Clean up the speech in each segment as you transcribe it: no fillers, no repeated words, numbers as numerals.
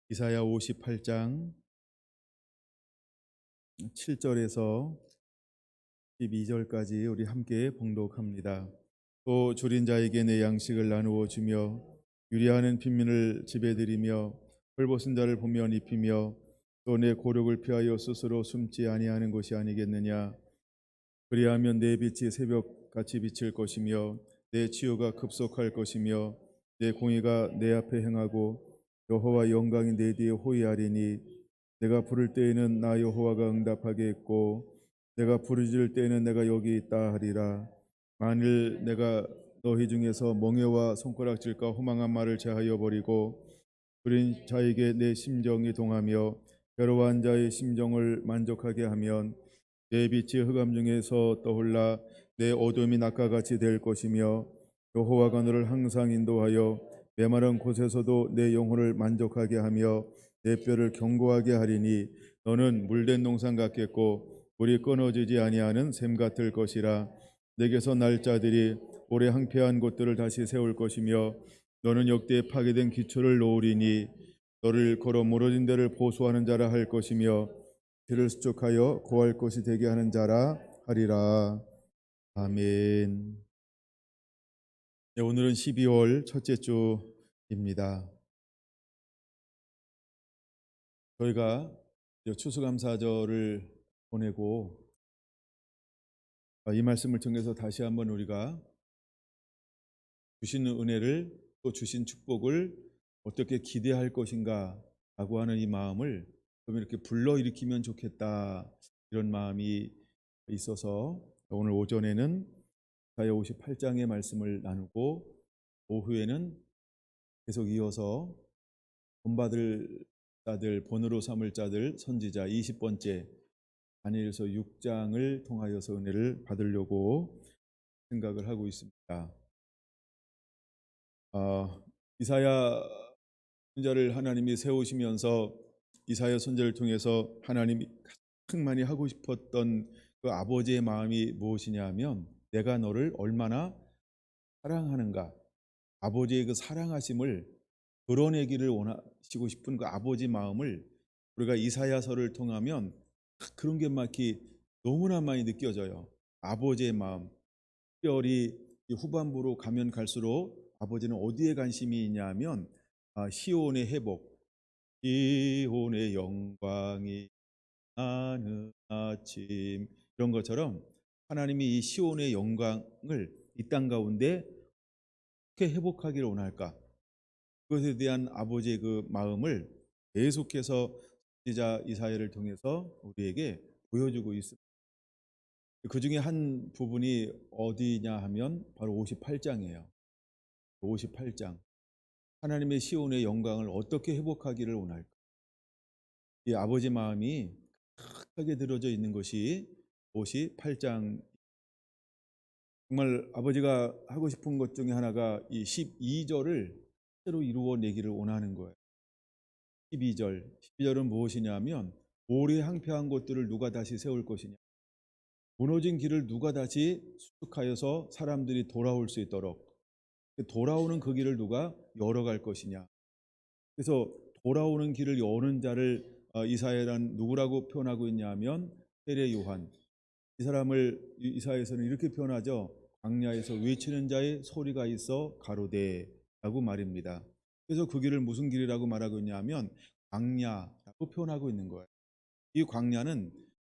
이사야 58장 7절에서 12절까지 우리 함께 봉독합니다. 또 줄인 자에게 내 양식을 나누어 주며 유리하는 빈민을 집에 들이며 헐벗은 자를 보면 입히며 또 내 고력을 피하여 스스로 숨지 아니하는 것이 아니겠느냐. 그리하면 내 빛이 새벽같이 비칠 것이며 내 치유가 급속할 것이며 내 공의가 내 앞에 행하고 여호와 영광이 내 뒤에 호위하리니 내가 부를 때에는 나 여호와가 응답하게 했고 내가 부르짖을 때에는 내가 여기 있다 하리라. 만일 내가 너희 중에서 멍에와 손가락질과 허망한 말을 제하여 버리고 그린 자에게 내 심정이 동하며 괴로워한 자의 심정을 만족하게 하면 내 빛이 흑암 중에서 떠올라 내 어둠이 낮과 같이 될 것이며 여호와가 너를 항상 인도하여 메마른 곳에서도 내 영혼을 만족하게 하며 내 뼈를 견고하게 하리니 너는 물된 농산 같겠고 물이 끊어지지 아니하는 샘 같을 것이라. 내게서 날 자들이 오래 항폐한 곳들을 다시 세울 것이며 너는 역대에 파괴된 기초를 놓으리니 너를 걸어 무너진 데를 보수하는 자라 할 것이며 길을 수축하여 고할 것이 되게 하는 자라 하리라. 아멘. 네, 오늘은 12월 첫째 주입니다. 저희가 추수감사절을 보내고 이 말씀을 통해서 다시 한번 우리가 주시는 은혜를 또 주신 축복을 어떻게 기대할 것인가 라고 하는 이 마음을 좀 이렇게 불러일으키면 좋겠다, 이런 마음이 있어서 오늘 오전에는 이사야 58장의 말씀을 나누고 오후에는 계속 이어서 본받을 자들, 본으로 삼을 자들 선지자 20번째 다니엘서 6장을 통하여서 은혜를 받으려고 생각을 하고 있습니다. 이사야 선지자를 하나님이 세우시면서 이사야 선지자를 통해서 하나님이 가장 많이 하고 싶었던 그 아버지의 마음이 무엇이냐 하면 내가 너를 얼마나 사랑하는가, 아버지의 그 사랑하심을 드러내기를 원하시고 싶은 그 아버지 마음을 우리가 이사야서를 통하면 그런 게 막 너무나 많이 느껴져요. 아버지의 마음. 특별히 후반부로 가면 갈수록 아버지는 어디에 관심이 있냐 하면 시온의 회복, 시온의 영광이 나는 아침, 이런 것처럼 하나님이 이 시온의 영광을 이 땅 가운데 어떻게 회복하기를 원할까, 그것에 대한 아버지의 그 마음을 계속해서 선지자 이사야를 통해서 우리에게 보여주고 있습니다. 그 중에 한 부분이 어디냐 하면 바로 58장이에요. 58장. 하나님의 시온의 영광을 어떻게 회복하기를 원할까? 이 아버지 마음이 크게 들어져 있는 것이 58장. 정말 아버지가 하고 싶은 것 중에 하나가 이 12절을 실제로 이루어내기를 원하는 거예요. 12절은 무엇이냐면 오래 항폐한 곳들을 누가 다시 세울 것이냐, 무너진 길을 누가 다시 수축하여서 사람들이 돌아올 수 있도록 돌아오는 그 길을 누가 열어갈 것이냐. 그래서 돌아오는 길을 여는 자를 이사야는 누구라고 표현하고 있냐면 세례 요한. 이 사람을 이사야에서는 이렇게 표현하죠. 광야에서 외치는 자의 소리가 있어 가로되라고 말입니다. 그래서 그 길을 무슨 길이라고 말하고 있냐면 광야라고 표현하고 있는 거예요. 이 광야는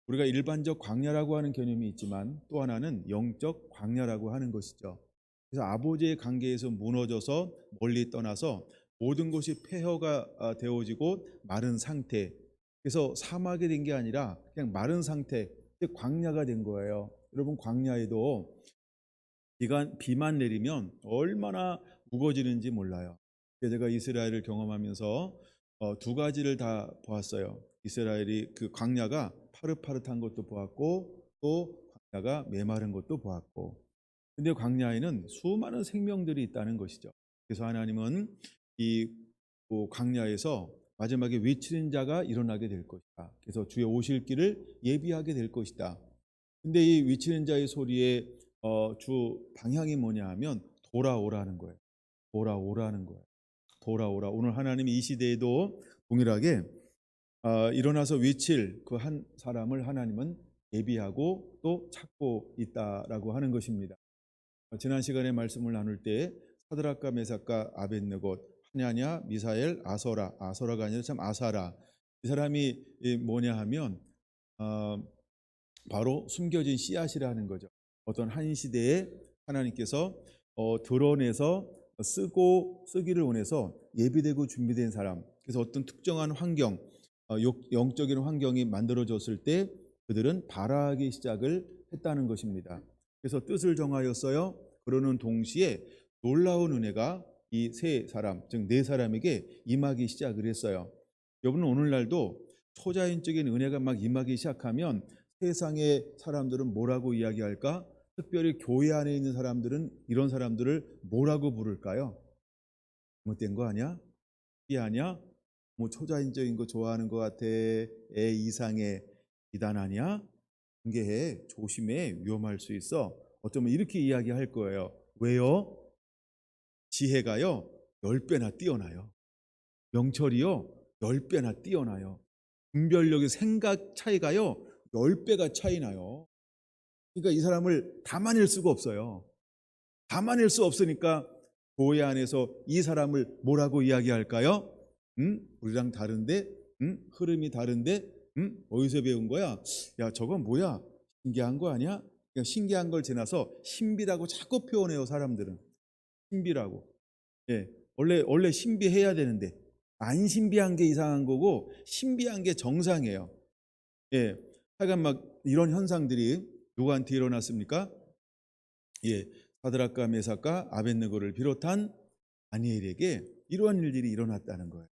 우리가 일반적 광야라고 하는 개념이 있지만 또 하나는 영적 광야라고 하는 것이죠. 그래서 아버지의 관계에서 무너져서 멀리 떠나서 모든 것이 폐허가 되어지고 마른 상태, 그래서 사막이 된 게 아니라 그냥 마른 상태, 광야가 된 거예요. 여러분, 광야에도 비만 내리면 얼마나 무거워지는지 몰라요. 제가 이스라엘을 경험하면서 두 가지를 다 보았어요. 이스라엘이 그 광야가 파릇파릇한 것도 보았고 또 광야가 메마른 것도 보았고, 근데 광야에는 수많은 생명들이 있다는 것이죠. 그래서 하나님은 이 광야에서 마지막에 외치는 자가 일어나게 될 것이다. 그래서 주의 오실 길을 예비하게 될 것이다. 근데 이 외치는 자의 소리의 주 방향이 뭐냐 하면 돌아오라는 거예요. 돌아오라는 거예요. 돌아오라. 오늘 하나님이 이 시대에도 동일하게 일어나서 외칠 그 한 사람을 하나님은 예비하고 또 찾고 있다라고 하는 것입니다. 지난 시간에 말씀을 나눌 때 사드락과 메삭과 아벳느고, 하냐냐, 미사엘, 아서라가 아니라 참 아사라, 이 사람이 뭐냐 하면 바로 숨겨진 씨앗이라는 거죠. 어떤 한 시대에 하나님께서 드러내서 쓰기를 원해서 예비되고 준비된 사람. 그래서 어떤 특정한 환경, 영적인 환경이 만들어졌을 때 그들은 발화하기 시작을 했다는 것입니다. 그래서 뜻을 정하였어요. 그러는 동시에 놀라운 은혜가 이 세 사람, 즉 네 사람에게 임하기 시작을 했어요. 여러분, 오늘날도 초자연적인 은혜가 막 임하기 시작하면 세상의 사람들은 뭐라고 이야기할까? 특별히 교회 안에 있는 사람들은 이런 사람들을 뭐라고 부를까요? 잘못된 거 아니야? 이 아니야? 뭐 초자연적인 거 좋아하는 것 같아. 애 이상해. 이단 아니야? 경계해. 조심해. 위험할 수 있어. 어쩌면 이렇게 이야기할 거예요. 왜요? 지혜가요 10배나 뛰어나요. 명철이요 10배나 뛰어나요. 분별력의 생각 차이가요 10배가 차이 나요. 그러니까 이 사람을 담아낼 수가 없어요. 담아낼 수 없으니까 교회 안에서 이 사람을 뭐라고 이야기할까요? 우리랑 다른데? 흐름이 다른데? 어디서 배운 거야? 야, 저건 뭐야? 신기한 거 아니야? 그냥 신기한 걸 지나서 신비라고 자꾸 표현해요, 사람들은. 신비라고. 예, 원래 신비해야 되는데 안 신비한 게 이상한 거고 신비한 게 정상이에요. 예, 하여간 막 이런 현상들이 누구한테 일어났습니까? 예, 사드락과 메삭과 아벳느고를 비롯한 다니엘에게 이러한 일들이 일어났다는 거예요.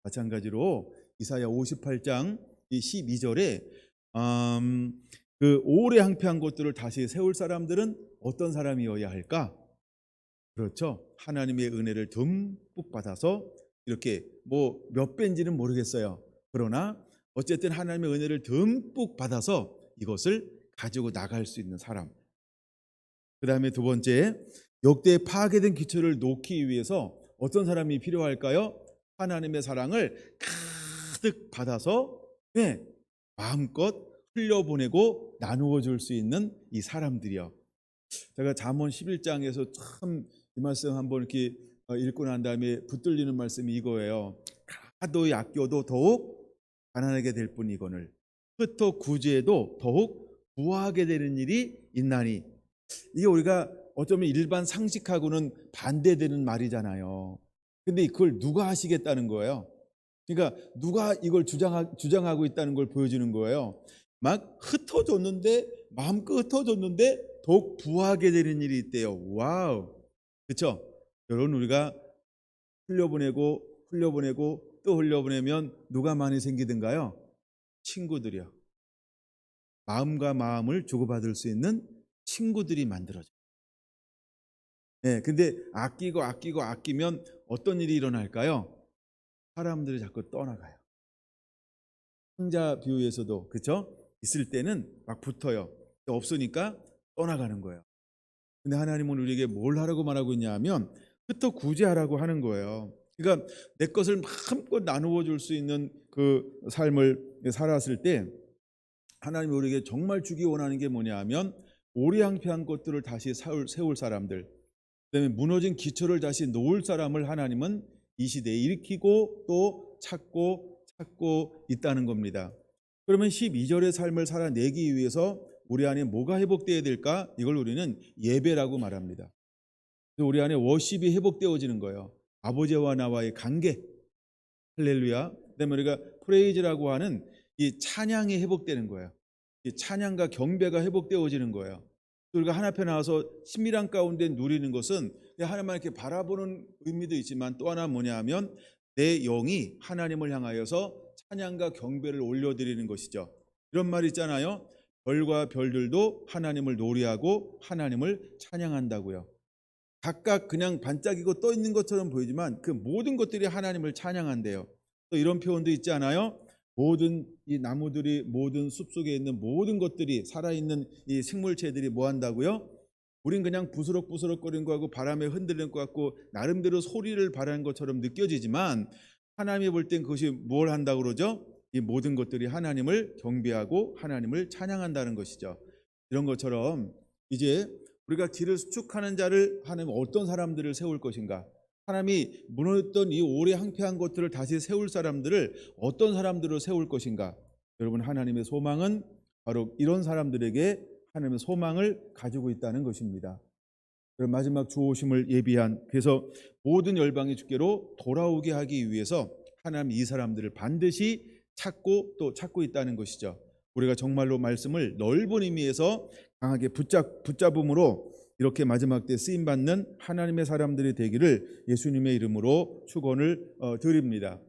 마찬가지로 이사야 58장 12절에 그 오래 항폐한 곳들을 다시 세울 사람들은 어떤 사람이어야 할까? 그렇죠. 하나님의 은혜를 듬뿍 받아서 이렇게 뭐 몇 배인지는 모르겠어요. 그러나 어쨌든 하나님의 은혜를 듬뿍 받아서 이것을 가지고 나갈 수 있는 사람. 그 다음에 두 번째, 역대 파괴된 기초를 놓기 위해서 어떤 사람이 필요할까요? 하나님의 사랑을 가득 받아서 마음껏 흘려보내고 나누어 줄 수 있는 이 사람들이요. 제가 잠언 11장에서 참 이 말씀 한번 이렇게 읽고 난 다음에 붙들리는 말씀이 이거예요. 가도 아껴도 더욱 가난하게 될 뿐이거늘 흩어 구제해도 더욱 부하게 되는 일이 있나니. 이게 우리가 어쩌면 일반 상식하고는 반대되는 말이잖아요. 근데 그걸 누가 하시겠다는 거예요? 그러니까 누가 이걸 주장하고 있다는 걸 보여주는 거예요. 막 흩어졌는데, 마음껏 흩어졌는데 더욱 부하게 되는 일이 있대요. 와우. 그렇죠? 여러분, 우리가 흘려보내고 또 흘려보내면 누가 많이 생기든가요? 친구들이요. 마음과 마음을 주고받을 수 있는 친구들이 만들어져요. 근데 아끼면 어떤 일이 일어날까요? 사람들이 자꾸 떠나가요. 혼자 비유에서도 그렇죠? 있을 때는 막 붙어요. 없으니까 떠나가는 거예요. 근데 하나님은 우리에게 뭘 하라고 말하고 있냐 하면 흩어 구제하라고 하는 거예요. 그러니까 내 것을 마음껏 나누어 줄 수 있는 그 삶을 살았을 때 하나님이 우리에게 정말 주기 원하는 게 뭐냐 하면 오래 항폐한 것들을 다시 세울 사람들, 그다음에 무너진 기초를 다시 놓을 사람을 하나님은 이 시대에 일으키고 또 찾고 있다는 겁니다. 그러면 12절의 삶을 살아내기 위해서 우리 안에 뭐가 회복되어야 될까? 이걸 우리는 예배라고 말합니다. 우리 안에 워십이 회복되어지는 거예요. 아버지와 나와의 관계, 할렐루야. 그다음에 우리가 프레이즈라고 하는 이 찬양이 회복되는 거예요. 이 찬양과 경배가 회복되어지는 거예요. 우리가 하나 앞에 나와서 친밀한 가운데 누리는 것은 하나님을 이렇게 바라보는 의미도 있지만 또 하나 뭐냐 하면 내 영이 하나님을 향하여서 찬양과 경배를 올려드리는 것이죠. 이런 말 있잖아요. 별과 별들도 하나님을 노래하고 하나님을 찬양한다고요. 각각 그냥 반짝이고 떠 있는 것처럼 보이지만 그 모든 것들이 하나님을 찬양한대요. 또 이런 표현도 있지 않아요? 모든 이 나무들이, 모든 숲속에 있는 모든 것들이, 살아있는 이 생물체들이 뭐 한다고요? 우린 그냥 부스럭부스럭거리는 거 하고 바람에 흔들리는 것 같고 나름대로 소리를 발하는 것처럼 느껴지지만 하나님이 볼 땐 그것이 뭘 한다고 그러죠? 이 모든 것들이 하나님을 경배하고 하나님을 찬양한다는 것이죠. 이런 것처럼 이제 우리가 길을 수축하는 자를 하나님 어떤 사람들을 세울 것인가? 하나님이 무너졌던 이 오래 항폐한 것들을 다시 세울 사람들을 어떤 사람들을 세울 것인가? 여러분, 하나님의 소망은 바로 이런 사람들에게 하나님의 소망을 가지고 있다는 것입니다. 마지막 주 오심을 예비한, 그래서 모든 열방이 주께로 돌아오게 하기 위해서 하나님 이 사람들을 반드시 찾고 또 찾고 있다는 것이죠. 우리가 정말로 말씀을 넓은 의미에서 강하게 붙잡음으로 이렇게 마지막 때 쓰임받는 하나님의 사람들이 되기를 예수님의 이름으로 축원을 드립니다.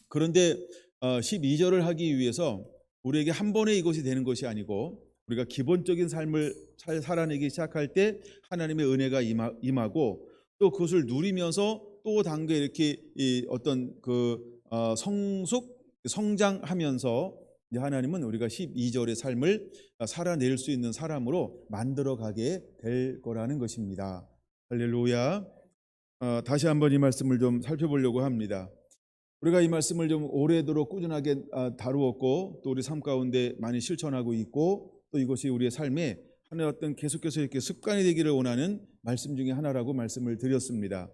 그런데 12절을 하기 위해서 우리에게 한 번에 이것이 되는 것이 아니고 우리가 기본적인 삶을 살아내기 시작할 때 하나님의 은혜가 임하고 또 그것을 누리면서 또 단계 이렇게 어떤 성장하면서 하나님은 우리가 12절의 삶을 살아낼 수 있는 사람으로 만들어가게 될 거라는 것입니다. 할렐루야. 다시 한번 이 말씀을 좀 살펴보려고 합니다. 우리가 이 말씀을 좀 오래도록 꾸준하게 다루었고 또 우리 삶 가운데 많이 실천하고 있고 또 이것이 우리의 삶에 하나의 어떤 계속해서 이렇게 습관이 되기를 원하는 말씀 중에 하나라고 말씀을 드렸습니다.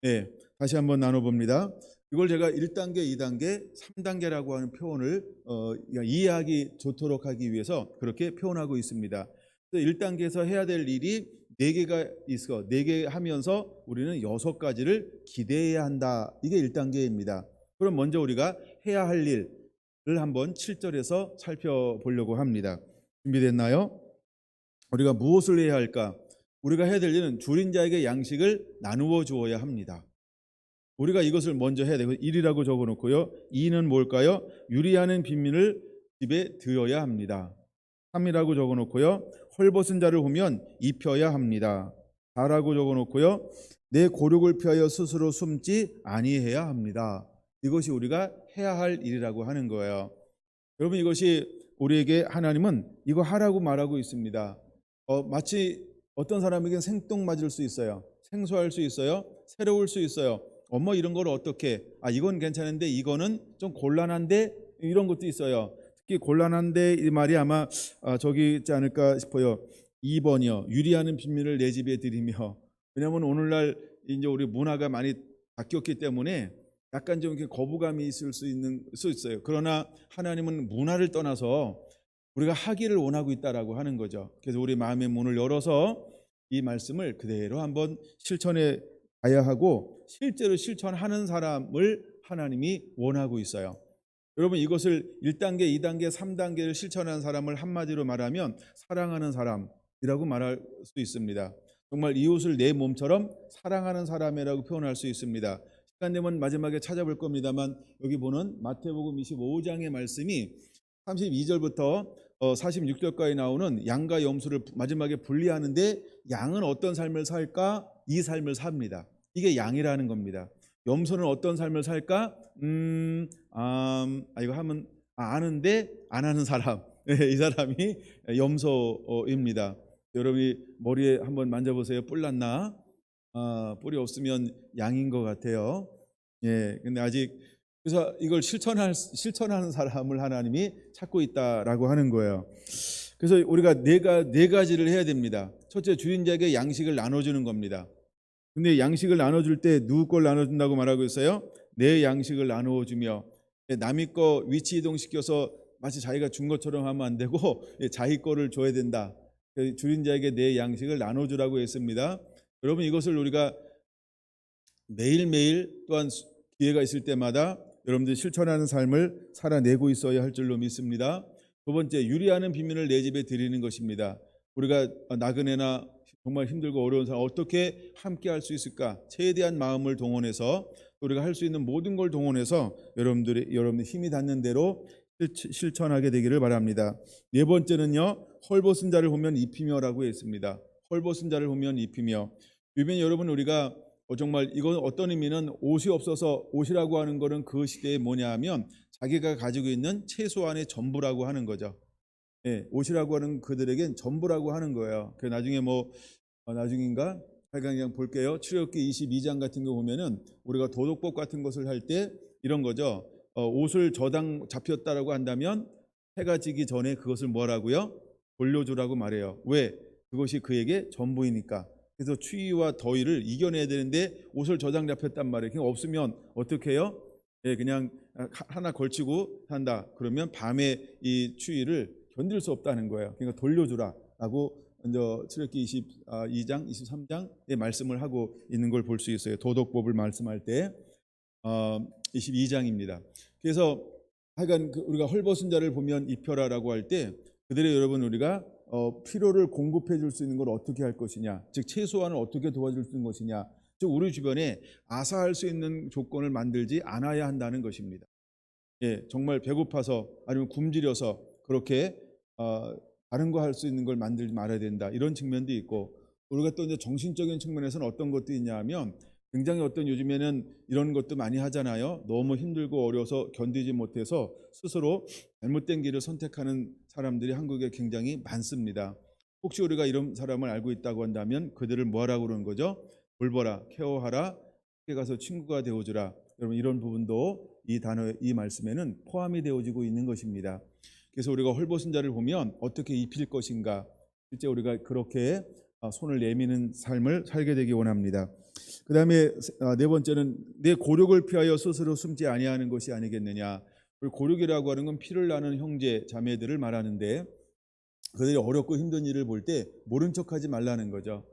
네, 다시 한번 나눠봅니다. 이걸 제가 1단계, 2단계, 3단계라고 하는 표현을 이해하기 좋도록 하기 위해서 그렇게 표현하고 있습니다. 1단계에서 해야 될 일이 4개가 있어. 4개 하면서 우리는 6가지를 기대해야 한다. 이게 1단계입니다. 그럼 먼저 우리가 해야 할 일을 한번 7절에서 살펴보려고 합니다. 준비됐나요? 우리가 무엇을 해야 할까? 우리가 해야 될 일은 줄인 자에게 양식을 나누어 주어야 합니다. 우리가 이것을 먼저 해야 되고 1이라고 적어놓고요. 2는 뭘까요? 유리하는 빈민을 집에 들여야 합니다. 3이라고 적어놓고요. 헐벗은 자를 보면 입혀야 합니다. 4라고 적어놓고요. 내 고륙을 피하여 스스로 숨지 아니해야 합니다. 이것이 우리가 해야 할 일이라고 하는 거예요. 여러분, 이것이 우리에게 하나님은 이거 하라고 말하고 있습니다. 마치 어떤 사람에게는 생뚱맞을 수 있어요. 생소할 수 있어요. 새로울 수 있어요. 이런 걸 어떻게? 이건 괜찮은데 이거는 좀 곤란한데 이런 것도 있어요. 특히 곤란한데 이 말이 아마 저기 있지 않을까 싶어요. 2번이요. 유리하는 빈민을 내 집에 들이며. 왜냐하면 오늘날 이제 우리 문화가 많이 바뀌었기 때문에 약간 좀 이렇게 거부감이 있을 수 있어요. 그러나 하나님은 문화를 떠나서 우리가 하기를 원하고 있다라고 하는 거죠. 그래서 우리 마음의 문을 열어서 이 말씀을 그대로 한번 실천해 가야 하고 실제로 실천하는 사람을 하나님이 원하고 있어요. 여러분, 이것을 1단계, 2단계, 3단계를 실천하는 사람을 한마디로 말하면 사랑하는 사람이라고 말할 수 있습니다. 정말 이웃을 내 몸처럼 사랑하는 사람이라고 표현할 수 있습니다. 시간 되면 마지막에 찾아볼 겁니다만 여기 보는 마태복음 25장의 말씀이 32절부터 46절까지 나오는 양과 염소를 마지막에 분리하는데 양은 어떤 삶을 살까? 이 삶을 삽니다. 이게 양이라는 겁니다. 염소는 어떤 삶을 살까? 이거 하면 아는데 안 하는 사람. 이 사람이 염소입니다. 여러분이 머리에 한번 만져보세요. 뿔 났나? 뿔이 없으면 양인 것 같아요. 근데 아직 그래서 이걸 실천하는 사람을 하나님이 찾고 있다라고 하는 거예요. 그래서 우리가 네 가지를 해야 됩니다. 첫째, 주인 자에게 양식을 나눠주는 겁니다. 근데 양식을 나눠줄 때 누구 걸 나눠준다고 말하고 있어요? 내 양식을 나누어주며 남의 거 위치 이동시켜서 마치 자기가 준 것처럼 하면 안 되고 자기 거를 줘야 된다. 주인 자에게 내 양식을 나눠주라고 했습니다. 여러분, 이것을 우리가 매일매일 또한 기회가 있을 때마다 여러분들이 실천하는 삶을 살아내고 있어야 할 줄로 믿습니다. 두 번째, 유리하는 빈민을 내 집에 드리는 것입니다. 우리가 나그네나 정말 힘들고 어려운 사람 어떻게 함께 할 수 있을까? 최대한 마음을 동원해서 우리가 할 수 있는 모든 걸 동원해서 여러분들 힘이 닿는 대로 실천하게 되기를 바랍니다. 네 번째는요, 헐벗은 자를 보면 입히며라고 했습니다. 헐벗은 자를 보면 입히며. 주변 여러분, 우리가 정말 이건 어떤 의미는 옷이 없어서 옷이라고 하는 거는 그 시대에 뭐냐 하면 자기가 가지고 있는 최소한의 전부라고 하는 거죠. 옷이라고 하는 그들에겐 전부라고 하는 거예요. 그 나중에 나중인가? 하여간 그냥 볼게요. 출애굽기 22장 같은 거 보면은 우리가 도덕법 같은 것을 할 때 이런 거죠. 옷을 저당 잡혔다라고 한다면 해가 지기 전에 그것을 뭐라고요? 돌려주라고 말해요. 왜? 그것이 그에게 전부이니까. 그래서 추위와 더위를 이겨내야 되는데 옷을 저당 잡혔단 말이에요. 그냥 없으면 어떻게 해요? 예, 그냥 하나 걸치고 산다. 그러면 밤에 이 추위를 견딜 수 없다는 거예요. 그러니까 돌려주라라고 먼저 출애굽기 22장, 23장의 말씀을 하고 있는 걸 볼 수 있어요. 도덕법을 말씀할 때 22장입니다. 그래서 하여간 우리가 헐벗은 자를 보면 입혀라라고 할 때 그들의 여러분 우리가 필요를 공급해 줄 수 있는 걸 어떻게 할 것이냐, 즉 최소한을 어떻게 도와줄 수 있는 것이냐, 즉 우리 주변에 아사할 수 있는 조건을 만들지 않아야 한다는 것입니다. 예, 정말 배고파서 아니면 굶주려서 그렇게 다른 거 할 수 있는 걸 만들지 말아야 된다, 이런 측면도 있고, 우리가 또 이제 정신적인 측면에서는 어떤 것도 있냐 하면 굉장히 어떤 요즘에는 이런 것도 많이 하잖아요. 너무 힘들고 어려서 견디지 못해서 스스로 잘못된 길을 선택하는 사람들이 한국에 굉장히 많습니다. 혹시 우리가 이런 사람을 알고 있다고 한다면 그들을 뭐하라고 그러는 거죠? 돌보라, 케어하라, 함께 가서 친구가 되어주라. 여러분 이런 부분도 이 단어, 이 말씀에는 포함이 되어지고 있는 것입니다. 그래서 우리가 헐벗은 자를 보면 어떻게 입힐 것인가, 실제 우리가 그렇게 손을 내미는 삶을 살게 되기 원합니다. 그 다음에 네 번째는 내 고력을 피하여 스스로 숨지 아니하는 것이 아니겠느냐. 고력이라고 하는 건 피를 나는 형제 자매들을 말하는데 그들이 어렵고 힘든 일을 볼 때 모른 척하지 말라는 거죠.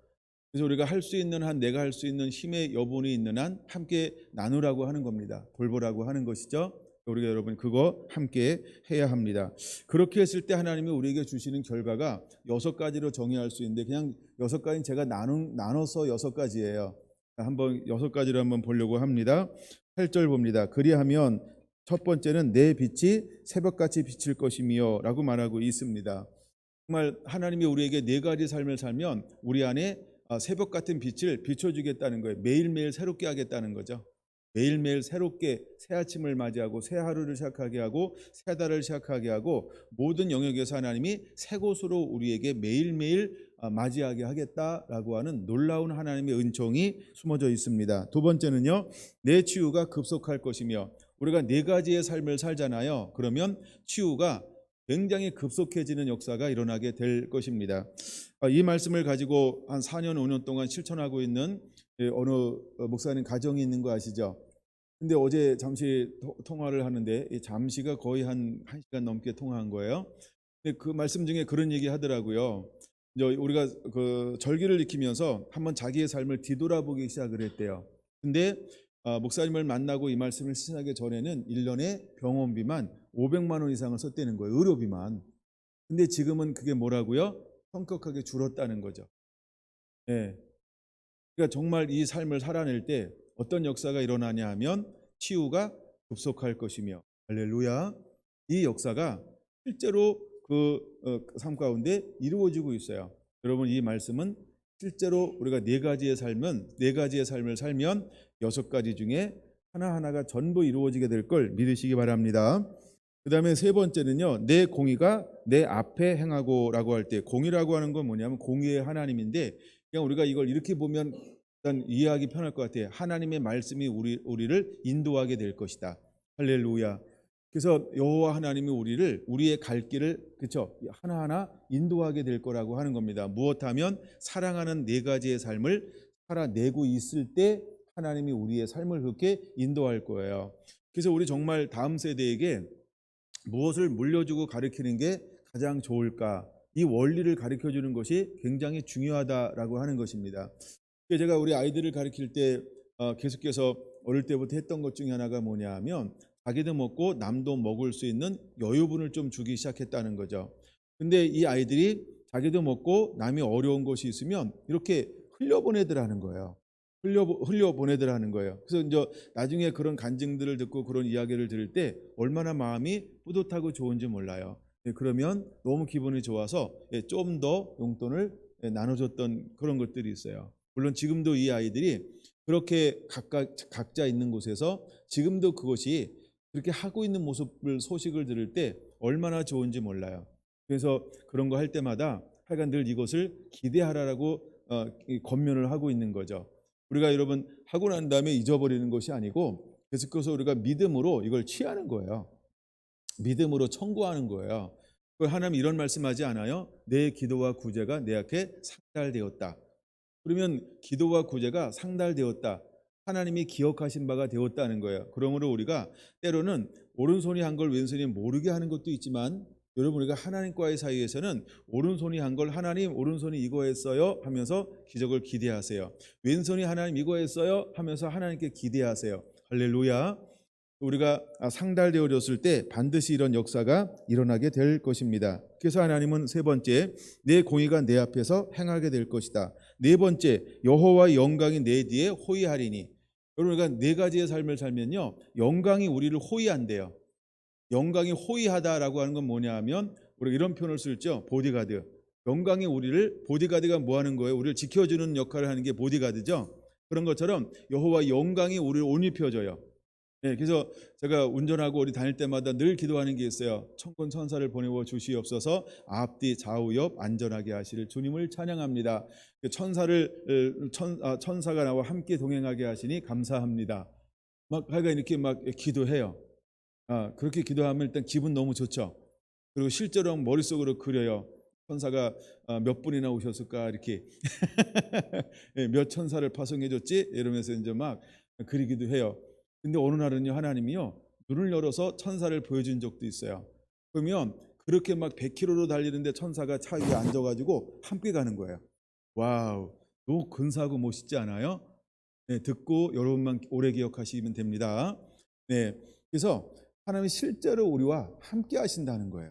그래서 우리가 할 수 있는 한, 내가 할 수 있는 힘의 여분이 있는 한 함께 나누라고 하는 겁니다. 돌보라고 하는 것이죠. 우리가 여러분 그거 함께 해야 합니다. 그렇게 했을 때 하나님이 우리에게 주시는 결과가 6가지로 정의할 수 있는데 그냥 6가지는 제가 나눠서 6가지예요. 한번 6가지로 한번 보려고 합니다. 8절 봅니다. 그리하면 첫 번째는 내 빛이 새벽같이 비칠 것이며 라고 말하고 있습니다. 정말 하나님이 우리에게 4가지 삶을 살면 우리 안에 새벽 같은 빛을 비춰주겠다는 거예요. 매일매일 새롭게 하겠다는 거죠. 매일매일 새롭게 새 아침을 맞이하고 새 하루를 시작하게 하고 새 달을 시작하게 하고 모든 영역에서 하나님이 새 곳으로 우리에게 매일매일 맞이하게 하겠다라고 하는 놀라운 하나님의 은총이 숨어져 있습니다. 두 번째는요, 내 치유가 급속할 것이며, 우리가 4가지의 삶을 살잖아요. 그러면 치유가 굉장히 급속해지는 역사가 일어나게 될 것입니다. 이 말씀을 가지고 한 4년 5년 동안 실천하고 있는 어느 목사님 가정이 있는 거 아시죠? 근데 어제 잠시 통화를 하는데 이 잠시가 거의 한 1시간 넘게 통화한 거예요. 근데 그 말씀 중에 그런 얘기 하더라고요. 이제 우리가 그 절기를 지키면서 한번 자기의 삶을 뒤돌아보기 시작을 했대요. 근데 목사님을 만나고 이 말씀을 시작하기 전에는 1년에 병원비만 500만 원 이상을 썼다는 거예요. 의료비만. 근데 지금은 그게 뭐라고요? 성격하게 줄었다는 거죠. 예. 그러니까 정말 이 삶을 살아낼 때 어떤 역사가 일어나냐 하면 치유가 급속할 것이며, 할렐루야, 이 역사가 실제로 그 삶 가운데 이루어지고 있어요. 여러분 이 말씀은 실제로 우리가 4가지의 삶을 살면 6가지 중에 하나하나가 전부 이루어지게 될 걸 믿으시기 바랍니다. 그 다음에 세 번째는요, 내 공의가 내 앞에 행하고라고 할 때, 공의라고 하는 건 뭐냐면 공의의 하나님인데, 그냥 우리가 이걸 이렇게 보면 일단 이해하기 편할 것 같아요. 하나님의 말씀이 우리를 인도하게 될 것이다. 할렐루야. 그래서 여호와 하나님이 우리의 갈 길을 그렇죠, 하나하나 인도하게 될 거라고 하는 겁니다. 무엇하면 사랑하는 4가지의 삶을 살아내고 있을 때 하나님이 우리의 삶을 그렇게 인도할 거예요. 그래서 우리 정말 다음 세대에게 무엇을 물려주고 가르치는 게 가장 좋을까? 이 원리를 가르쳐 주는 것이 굉장히 중요하다라고 하는 것입니다. 제가 우리 아이들을 가르칠 때 계속해서 어릴 때부터 했던 것 중에 하나가 뭐냐 하면 자기도 먹고 남도 먹을 수 있는 여유분을 좀 주기 시작했다는 거죠. 근데 이 아이들이 자기도 먹고 남이 어려운 것이 있으면 이렇게 흘려보내더라는 거예요. 흘려보내더라는 거예요. 그래서 이제 나중에 그런 간증들을 듣고 그런 이야기를 들을 때 얼마나 마음이 뿌듯하고 좋은지 몰라요. 그러면 너무 기분이 좋아서 좀 더 용돈을 나눠줬던 그런 것들이 있어요. 물론 지금도 이 아이들이 그렇게 각자 있는 곳에서 지금도 그것이 그렇게 하고 있는 소식을 들을 때 얼마나 좋은지 몰라요. 그래서 그런 거 할 때마다 하여간 늘 이것을 기대하라라고 권면을 하고 있는 거죠. 우리가 여러분 하고 난 다음에 잊어버리는 것이 아니고 그래서 우리가 믿음으로 이걸 취하는 거예요. 믿음으로 청구하는 거예요. 그걸 하나님 이런 말씀하지 않아요? 내 기도와 구제가 내 앞에 상달되었다. 그러면 기도와 구제가 상달되었다. 하나님이 기억하신 바가 되었다는 거예요. 그러므로 우리가 때로는 오른손이 한 걸 왼손이 모르게 하는 것도 있지만, 여러분, 우리가 하나님과의 사이에서는 오른손이 한 걸 하나님 오른손이 이거 했어요 하면서 기적을 기대하세요. 왼손이 하나님 이거 했어요 하면서 하나님께 기대하세요. 할렐루야. 우리가 상달되어졌을 때 반드시 이런 역사가 일어나게 될 것입니다. 그래서 하나님은 세 번째, 내 공의가 내 앞에서 행하게 될 것이다. 네 번째, 여호와의 영광이 내 뒤에 호위하리니. 여러분, 우리가 네 가지의 삶을 살면요, 영광이 우리를 호위한대요. 영광이 호위하다라고 하는 건 뭐냐 하면, 우리가 이런 표현을 쓰죠. 보디가드. 영광이 우리를, 보디가드가 뭐 하는 거예요? 우리를 지켜주는 역할을 하는 게 보디가드죠. 그런 것처럼 여호와의 영광이 우리를 옷 입혀줘요. 네, 그래서 제가 운전하고 우리 다닐 때마다 늘 기도하는 게 있어요. 천군 천사를 보내어 주시옵소서. 앞뒤 좌우 옆 안전하게 하실 주님을 찬양합니다. 천사가 나와 함께 동행하게 하시니 감사합니다. 막 하여간 이렇게 막 기도해요. 그렇게 기도하면 일단 기분 너무 좋죠. 그리고 실제로 머릿속으로 그려요. 천사가 몇 분이나 오셨을까 이렇게 몇 천사를 파송해 줬지 이러면서 이제 막 그리기도 해요. 근데 어느 날은요, 하나님이요, 눈을 열어서 천사를 보여준 적도 있어요. 그러면 그렇게 막 100km로 달리는데 천사가 차 위에 앉아가지고 함께 가는 거예요. 와우, 너무 근사하고 멋있지 않아요? 네, 듣고 여러분만 오래 기억하시면 됩니다. 네, 그래서 하나님이 실제로 우리와 함께 하신다는 거예요.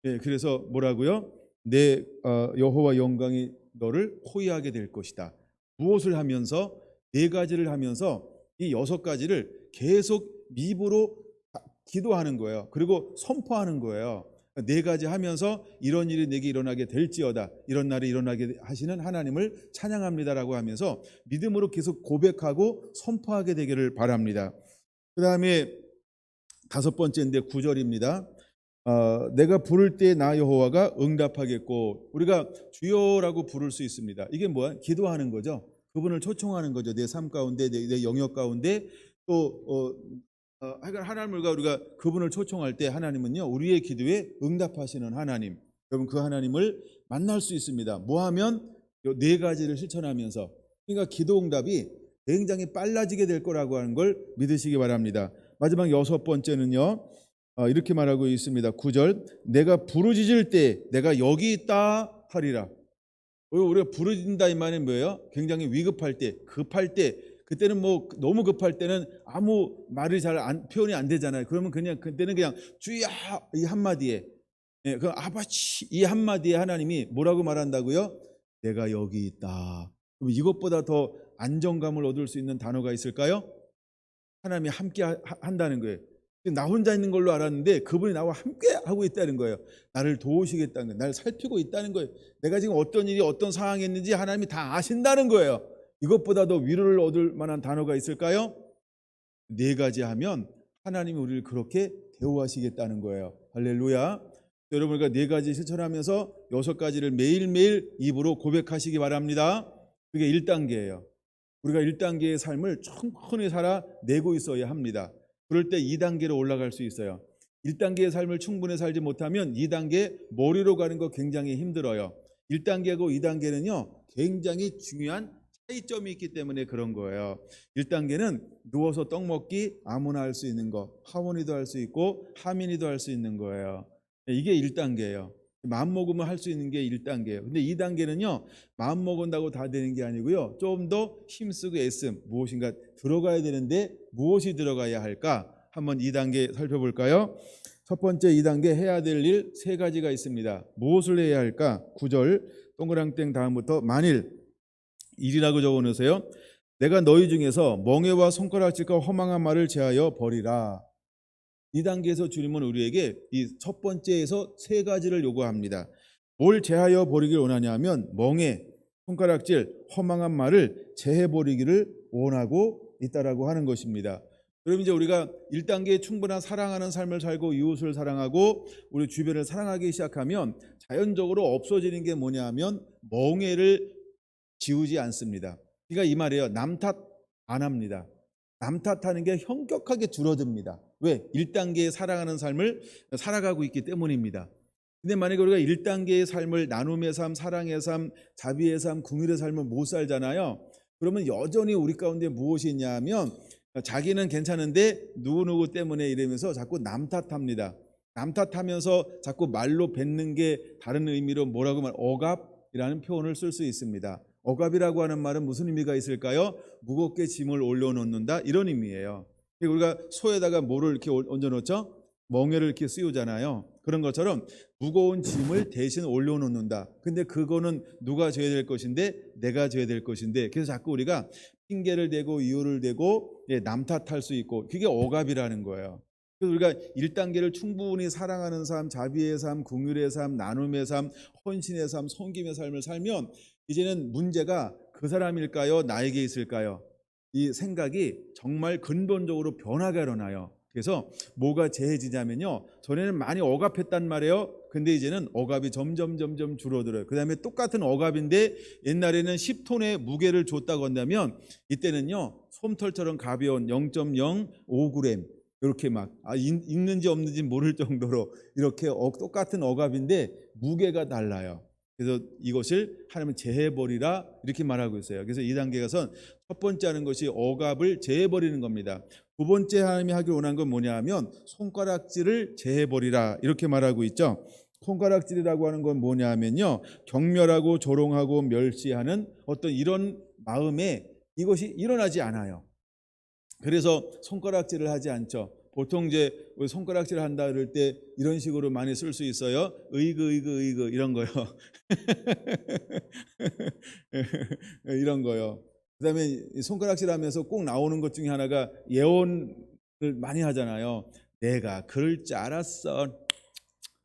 네, 그래서 뭐라고요? 내 여호와 영광이 너를 호위하게 될 것이다. 무엇을 하면서? 네 가지를 하면서 이 6가지를 계속 입으로 기도하는 거예요. 그리고 선포하는 거예요. 4가지 하면서 이런 일이 내게 일어나게 될지어다, 이런 날이 일어나게 하시는 하나님을 찬양합니다라고 하면서 믿음으로 계속 고백하고 선포하게 되기를 바랍니다. 그 다음에 5번째인데 9절입니다. 내가 부를 때 나 여호와가 응답하겠고. 우리가 주여라고 부를 수 있습니다. 이게 뭐야? 기도하는 거죠. 그분을 초청하는 거죠. 내 삶 가운데, 내 영역 가운데. 또 하나님과 우리가 그분을 초청할 때 하나님은요, 우리의 기도에 응답하시는 하나님. 여러분, 그 하나님을 만날 수 있습니다. 뭐 하면? 4가지를 실천하면서. 그러니까 기도 응답이 굉장히 빨라지게 될 거라고 하는 걸 믿으시기 바랍니다. 마지막 6번째는요, 이렇게 말하고 있습니다. 9절, 내가 부르짖을 때 내가 여기 있다 하리라. 우리가 부르짖는다 이 말은 뭐예요? 굉장히 위급할 때, 급할 때, 그때는 뭐 너무 급할 때는 아무 말이 표현이 안 되잖아요. 그러면 그때는 그냥 주야 이 한마디에, 그 아바치 이 한마디에 하나님이 뭐라고 말한다고요? 내가 여기 있다. 그럼 이것보다 더 안정감을 얻을 수 있는 단어가 있을까요? 하나님이 함께 한다는 거예요. 나 혼자 있는 걸로 알았는데 그분이 나와 함께 하고 있다는 거예요. 나를 도우시겠다는 거예요. 나를 살피고 있다는 거예요. 내가 지금 어떤 일이 어떤 상황이 있는지 하나님이 다 아신다는 거예요. 이것보다 더 위로를 얻을 만한 단어가 있을까요? 4가지 하면 하나님이 우리를 그렇게 대우하시겠다는 거예요. 할렐루야. 여러분, 우리가 4가지 실천하면서 6가지를 매일매일 입으로 고백하시기 바랍니다. 그게 1단계예요. 우리가 1단계의 삶을 충분히 살아내고 있어야 합니다. 그럴 때 2단계로 올라갈 수 있어요. 1단계의 삶을 충분히 살지 못하면 2단계 머리로 가는 거 굉장히 힘들어요. 1단계하고 2단계는요, 굉장히 중요한 차이점이 있기 때문에 그런 거예요. 1단계는 누워서 떡 먹기 아무나 할 수 있는 거, 하원이도 할 수 있고 하민이도 할 수 있는 거예요. 이게 1단계예요. 마음 먹으면 할 수 있는 게 1단계예요. 근데 2단계는요, 마음 먹은다고 다 되는 게 아니고요, 좀 더 힘쓰고 애씀, 무엇인가 들어가야 되는데 무엇이 들어가야 할까? 한번 2단계 살펴볼까요? 첫 번째 2단계 해야 될 일 3가지가 있습니다. 무엇을 해야 할까? 9절 동그랑땡 다음부터 만일 1이라고 적어놓으세요. 내가 너희 중에서 멍에와 손가락질과 허망한 말을 제하여 버리라. 2단계에서 주님은 우리에게 이 첫 번째에서 3가지를 요구합니다. 뭘 제하여 버리길 원하냐 하면 멍에, 손가락질, 허망한 말을 제해버리기를 원하고 있다라고 하는 것입니다. 그럼 이제 우리가 1단계에 충분한 사랑하는 삶을 살고 이웃을 사랑하고 우리 주변을 사랑하기 시작하면 자연적으로 없어지는 게 뭐냐 하면 멍에를 지우지 않습니다. 그러니까 이 말이에요. 남 탓 안 합니다. 남 탓하는 게 현격하게 줄어듭니다. 왜? 1단계의 사랑하는 삶을 살아가고 있기 때문입니다. 근데 만약에 우리가 1단계의 삶을 나눔의 삶, 사랑의 삶, 자비의 삶, 긍휼의 삶을 못 살잖아요. 그러면 여전히 우리 가운데 무엇이 있냐면 자기는 괜찮은데 누구누구 때문에 이러면서 자꾸 남 탓합니다. 남 탓하면서 자꾸 말로 뱉는 게 다른 의미로 뭐라고 말 억압이라는 표현을 쓸 수 있습니다. 억압이라고 하는 말은 무슨 의미가 있을까요? 무겁게 짐을 올려놓는다 이런 의미예요. 우리가 소에다가 뭐를 이렇게 얹어놓죠? 멍에를 이렇게 씌우잖아요. 그런 것처럼 무거운 짐을 대신 올려놓는다. 근데 그거는 누가 져야 될 것인데 내가 져야 될 것인데 그래서 자꾸 우리가 핑계를 대고 이유를 대고 남 탓할 수 있고 그게 억압이라는 거예요. 그래서 우리가 1단계를 충분히 사랑하는 삶, 자비의 삶, 긍휼의 삶, 나눔의 삶, 헌신의 삶, 섬김의 삶을 살면 이제는 문제가 그 사람일까요? 나에게 있을까요? 이 생각이 정말 근본적으로 변화가 일어나요. 그래서 뭐가 재해지냐면요. 전에는 많이 억압했단 말이에요. 근데 이제는 억압이 점점 줄어들어요. 그 다음에 똑같은 억압인데 옛날에는 10톤의 무게를 줬다고 한다면 이때는요. 솜털처럼 가벼운 0.05g 이렇게 막 있는지 없는지 모를 정도로 이렇게 똑같은 억압인데 무게가 달라요. 그래서 이것을 하나님은 제해버리라 이렇게 말하고 있어요. 그래서 2단계에서는 첫 번째 하는 것이 억압을 제해버리는 겁니다. 두 번째 하나님이 하길 원한 건 뭐냐 하면 손가락질을 제해버리라 이렇게 말하고 있죠. 손가락질이라고 하는 건 뭐냐 하면요. 경멸하고 조롱하고 멸시하는 어떤 이런 마음에 이것이 일어나지 않아요. 그래서 손가락질을 하지 않죠. 보통 이제 손가락질 한다 그럴 때 이런 식으로 많이 쓸 수 있어요. 의그 이런 거요. 이런 거요. 그다음에 손가락질 하면서 꼭 나오는 것 중에 하나가 예언을 많이 하잖아요. 내가 그럴 줄 알았어.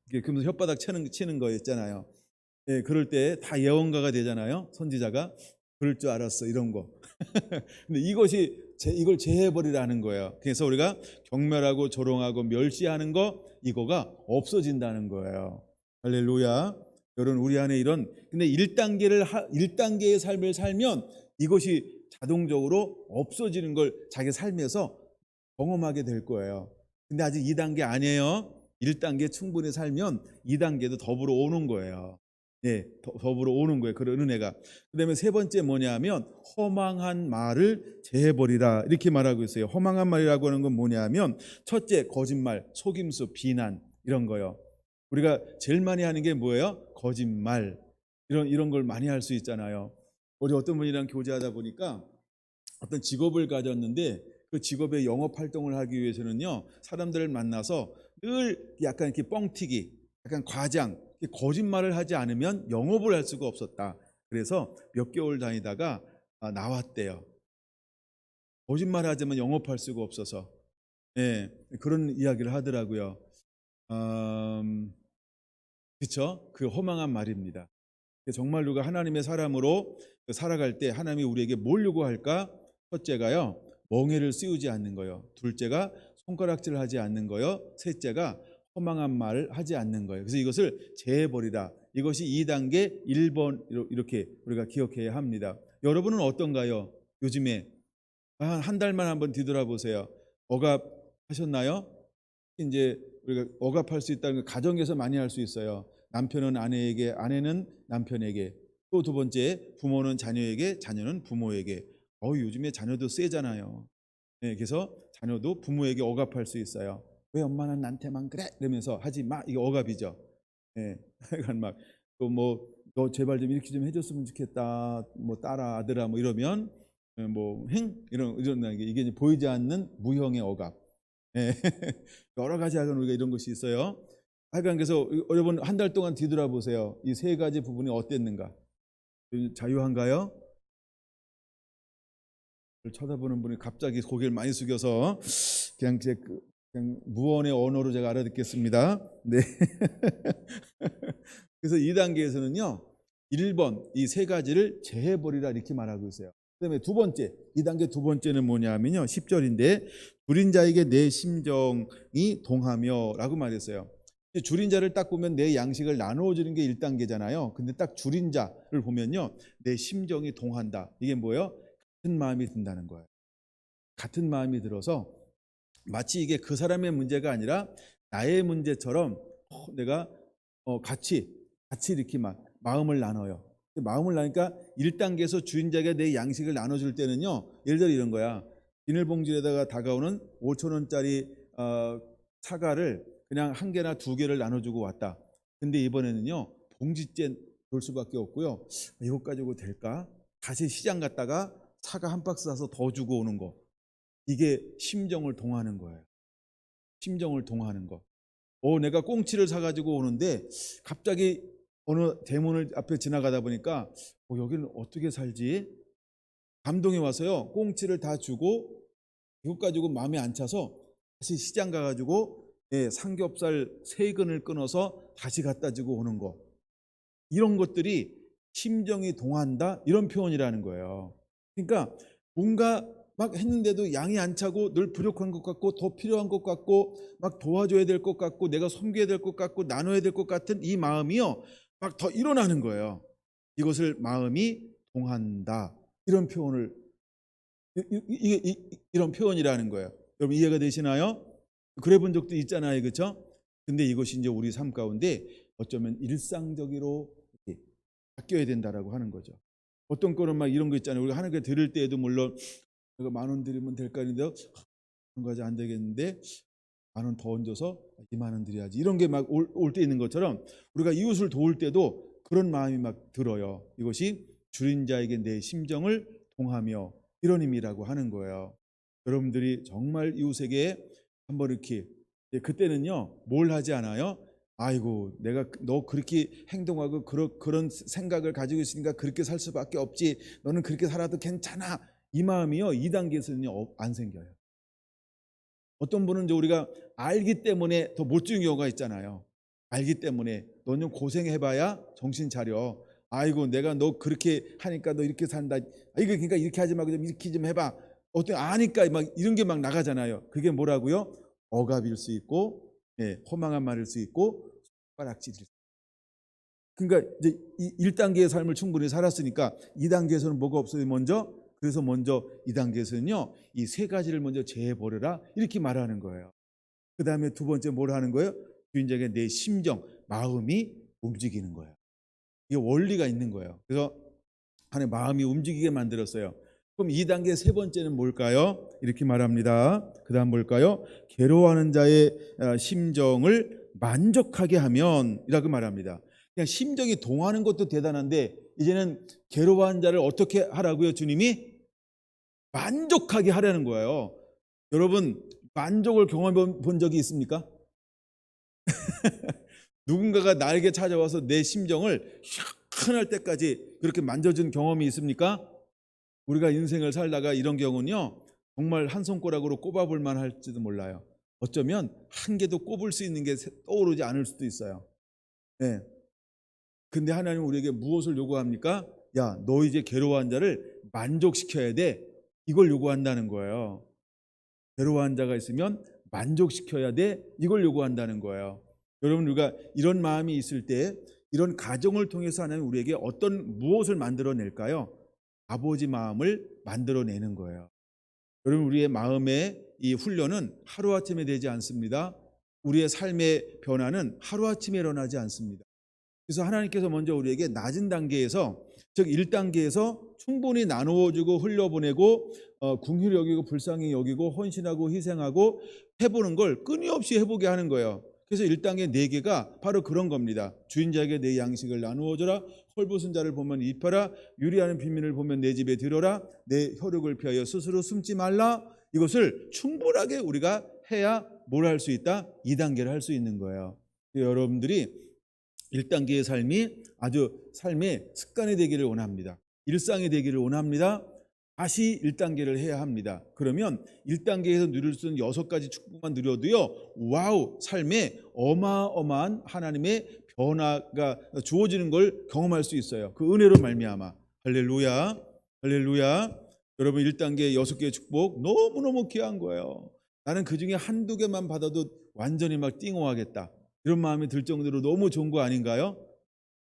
그러면서 혓바닥 치는 거 있잖아요. 예, 그럴 때 다 예언가가 되잖아요. 선지자가 그럴 줄 알았어 이런 거. 근데 이걸 제해버리라는 거예요. 그래서 우리가 경멸하고 조롱하고 멸시하는 거 이거가 없어진다는 거예요. 할렐루야. 여러분 우리 안에 근데 1단계의 삶을 살면 이것이 자동적으로 없어지는 걸 자기 삶에서 경험하게 될 거예요. 근데 아직 2단계 아니에요. 1단계 충분히 살면 2단계도 더불어 오는 거예요. 예, 더불어 오는 거예요. 그런 은혜가. 그다음에 세 번째 뭐냐면 허망한 말을 제해버리라 이렇게 말하고 있어요. 허망한 말이라고 하는 건 뭐냐면 첫째 거짓말, 속임수, 비난 이런 거요. 우리가 제일 많이 하는 게 뭐예요? 거짓말 이런 걸 많이 할 수 있잖아요. 우리 어떤 분이랑 교제하다 보니까 어떤 직업을 가졌는데 그 직업의 영업 활동을 하기 위해서는요 사람들을 만나서 늘 약간 이렇게 뻥튀기, 약간 과장, 거짓말을 하지 않으면 영업을 할 수가 없었다. 그래서 몇 개월 다니다가 나왔대요. 거짓말 하자면 영업할 수가 없어서. 예, 그런 이야기를 하더라고요. 그렇죠? 그 허망한 말입니다. 정말 누가 하나님의 사람으로 살아갈 때 하나님이 우리에게 뭘 요구할까? 첫째가요, 멍에를 씌우지 않는 거요. 둘째가 손가락질을 하지 않는 거요. 셋째가 허망한 말을 하지 않는 거예요. 그래서 이것을 제해버리라. 이것이 2단계 1번 이렇게 우리가 기억해야 합니다. 여러분은 어떤가요? 요즘에 한 달만 한번 뒤돌아보세요. 억압하셨나요? 이제 우리가 억압할 수 있다는 걸 가정에서 많이 할 수 있어요. 남편은 아내에게, 아내는 남편에게, 또 두 번째 부모는 자녀에게, 자녀는 부모에게. 요즘에 자녀도 세잖아요. 네, 그래서 자녀도 부모에게 억압할 수 있어요. 왜 엄마는 나한테만 그래? 이러면서 하지 마. 이게 억압이죠. 예. 그러니까 막 또 뭐 너 제발 좀 이렇게 좀 해줬으면 좋겠다. 뭐 딸아 아들아 뭐 이러면 이런 이게 이제 보이지 않는 무형의 억압. 예. 여러 가지 하여간 우리가 이런 것이 있어요. 하여간 그래서 여러분 한 달 동안 뒤돌아보세요. 이 세 가지 부분이 어땠는가? 자유한가요? 쳐다보는 분이 갑자기 고개를 많이 숙여서 그냥 무언의 언어로 제가 알아듣겠습니다. 네. 그래서 2단계에서는요. 1번 이 세 가지를 제해버리라 이렇게 말하고 있어요. 그다음에 두 번째 2단계 두 번째는 뭐냐면요. 10절인데 줄인 자에게 내 심정이 동하며 라고 말했어요. 줄인 자를 딱 보면 내 양식을 나누어 주는 게 1단계잖아요. 근데 딱 줄인 자를 보면요. 내 심정이 동한다. 이게 뭐예요? 같은 마음이 든다는 거예요. 같은 마음이 들어서 마치 이게 그 사람의 문제가 아니라 나의 문제처럼 내가 같이 이렇게 막 마음을 나눠요. 마음을 나니까 1단계에서 주인자에게 내 양식을 나눠줄 때는요, 예를 들어 이런 거야. 비닐봉지에다가 다가오는 5,000원짜리 사과를 그냥 한 개나 두 개를 나눠주고 왔다. 근데 이번에는요, 봉지째 돌 수밖에 없고요. 이것 가지고 될까? 다시 시장 갔다가 사과 한 박스 사서 더 주고 오는 거. 이게 심정을 동하는 거예요. 심정을 동하는 거. 내가 꽁치를 사가지고 오는데 갑자기 어느 대문을 앞에 지나가다 보니까 여기는 어떻게 살지? 감동이 와서요. 꽁치를 다 주고 이것 가지고 마음에 안 차서 다시 시장 가가지고 삼겹살 3근을 끊어서 다시 갖다 주고 오는 거. 이런 것들이 심정이 동한다 이런 표현이라는 거예요. 그러니까 뭔가 막 했는데도 양이 안 차고 늘 부족한 것 같고 더 필요한 것 같고 막 도와줘야 될 것 같고 내가 섬겨야 될 것 같고 나눠야 될 것 같은 이 마음이요 막 더 일어나는 거예요. 이것을 마음이 동한다 이런 표현을 이런 표현이라는 거예요. 여러분 이해가 되시나요? 그래 본 적도 있잖아요, 그렇죠? 근데 이것이 이제 우리 삶 가운데 어쩌면 일상적으로 바뀌어야 된다라고 하는 거죠. 어떤 거는 막 이런 거 있잖아요. 우리가 하나님께 드릴 때에도 물론 내가 10,000원 드리면 될까 했는데 그런 거지 안 되겠는데 10,000원 더 얹어서 20,000원 드려야지 이런 게 막 올 때 있는 것처럼 우리가 이웃을 도울 때도 그런 마음이 막 들어요. 이것이 줄인 자에게 내 심정을 동하며 이런 의미라고 하는 거예요. 여러분들이 정말 이웃에게 한번 이렇게 그때는요 뭘 하지 않아요? 아이고 내가 너 그렇게 행동하고 그런 생각을 가지고 있으니까 그렇게 살 수밖에 없지 너는 그렇게 살아도 괜찮아 이 마음이요 2단계에서는요 안 생겨요. 어떤 분은 이제 우리가 알기 때문에 더 못 주는 경우가 있잖아요. 알기 때문에 너는 고생해봐야 정신 차려. 아이고 내가 너 그렇게 하니까 너 이렇게 산다. 이거 그러니까 이렇게 하지 말고 좀 이렇게 좀 해봐. 어떤 아니까 막 이런 게 막 나가잖아요. 그게 뭐라고요? 억압일 수 있고, 허망한 말일 수 있고, 손가락질일 수 있고. 그러니까 이제 1단계의 삶을 충분히 살았으니까 2단계에서는 뭐가 없어요? 그래서 먼저 2단계에서는요 이 3가지를 먼저 제해버려라 이렇게 말하는 거예요. 그 다음에 두 번째 뭘 하는 거예요? 주인자에게 내 심정, 마음이 움직이는 거예요. 이게 원리가 있는 거예요. 그래서 하나님 마음이 움직이게 만들었어요. 그럼 2단계 세 번째는 뭘까요? 이렇게 말합니다. 그 다음 뭘까요? 괴로워하는 자의 심정을 만족하게 하면 이라고 말합니다. 그냥 심정이 동하는 것도 대단한데 이제는 괴로워하는 자를 어떻게 하라고요? 주님이 만족하게 하라는 거예요. 여러분 만족을 경험해 본 적이 있습니까? 누군가가 나에게 찾아와서 내 심정을 시원할 때까지 그렇게 만져준 경험이 있습니까? 우리가 인생을 살다가 이런 경우는요 정말 한 손가락으로 꼽아볼 만할지도 몰라요. 어쩌면 한 개도 꼽을 수 있는 게 떠오르지 않을 수도 있어요. 네. 근데 하나님은 우리에게 무엇을 요구합니까? 야, 너 이제 괴로워한 자를 만족시켜야 돼. 이걸 요구한다는 거예요. 괴로워한 자가 있으면 만족시켜야 돼. 이걸 요구한다는 거예요. 여러분 우리가 이런 마음이 있을 때 이런 가정을 통해서 하나님 우리에게 무엇을 만들어낼까요? 아버지 마음을 만들어내는 거예요. 여러분 우리의 마음의 이 훈련은 하루아침에 되지 않습니다. 우리의 삶의 변화는 하루아침에 일어나지 않습니다. 그래서 하나님께서 먼저 우리에게 낮은 단계에서 즉 1단계에서 충분히 나누어주고 흘려보내고 긍휼히 여기고 불쌍히 여기고 헌신하고 희생하고 해보는 걸 끊임없이 해보게 하는 거예요. 그래서 1단계 4개가 바로 그런 겁니다. 주인자에게 내 양식을 나누어줘라. 헐벗은 자를 보면 입혀라. 유리하는 빈민을 보면 내 집에 들어라. 내 혈육을 피하여 스스로 숨지 말라. 이것을 충분하게 우리가 해야 뭘 할 수 있다? 2단계를 할 수 있는 거예요. 여러분들이 1단계의 삶이 아주 삶의 습관이 되기를 원합니다. 일상이 되기를 원합니다. 다시 1단계를 해야 합니다. 그러면 1단계에서 누릴 수 있는 6가지 축복만 누려도요, 와우, 삶에 어마어마한 하나님의 변화가 주어지는 걸 경험할 수 있어요. 그 은혜로 말미암아. 할렐루야, 할렐루야. 여러분 1단계 6개의 축복 너무너무 귀한 거예요. 나는 그 중에 한두 개만 받아도 완전히 막 띵호하겠다. 이런 마음이 들 정도로 너무 좋은 거 아닌가요?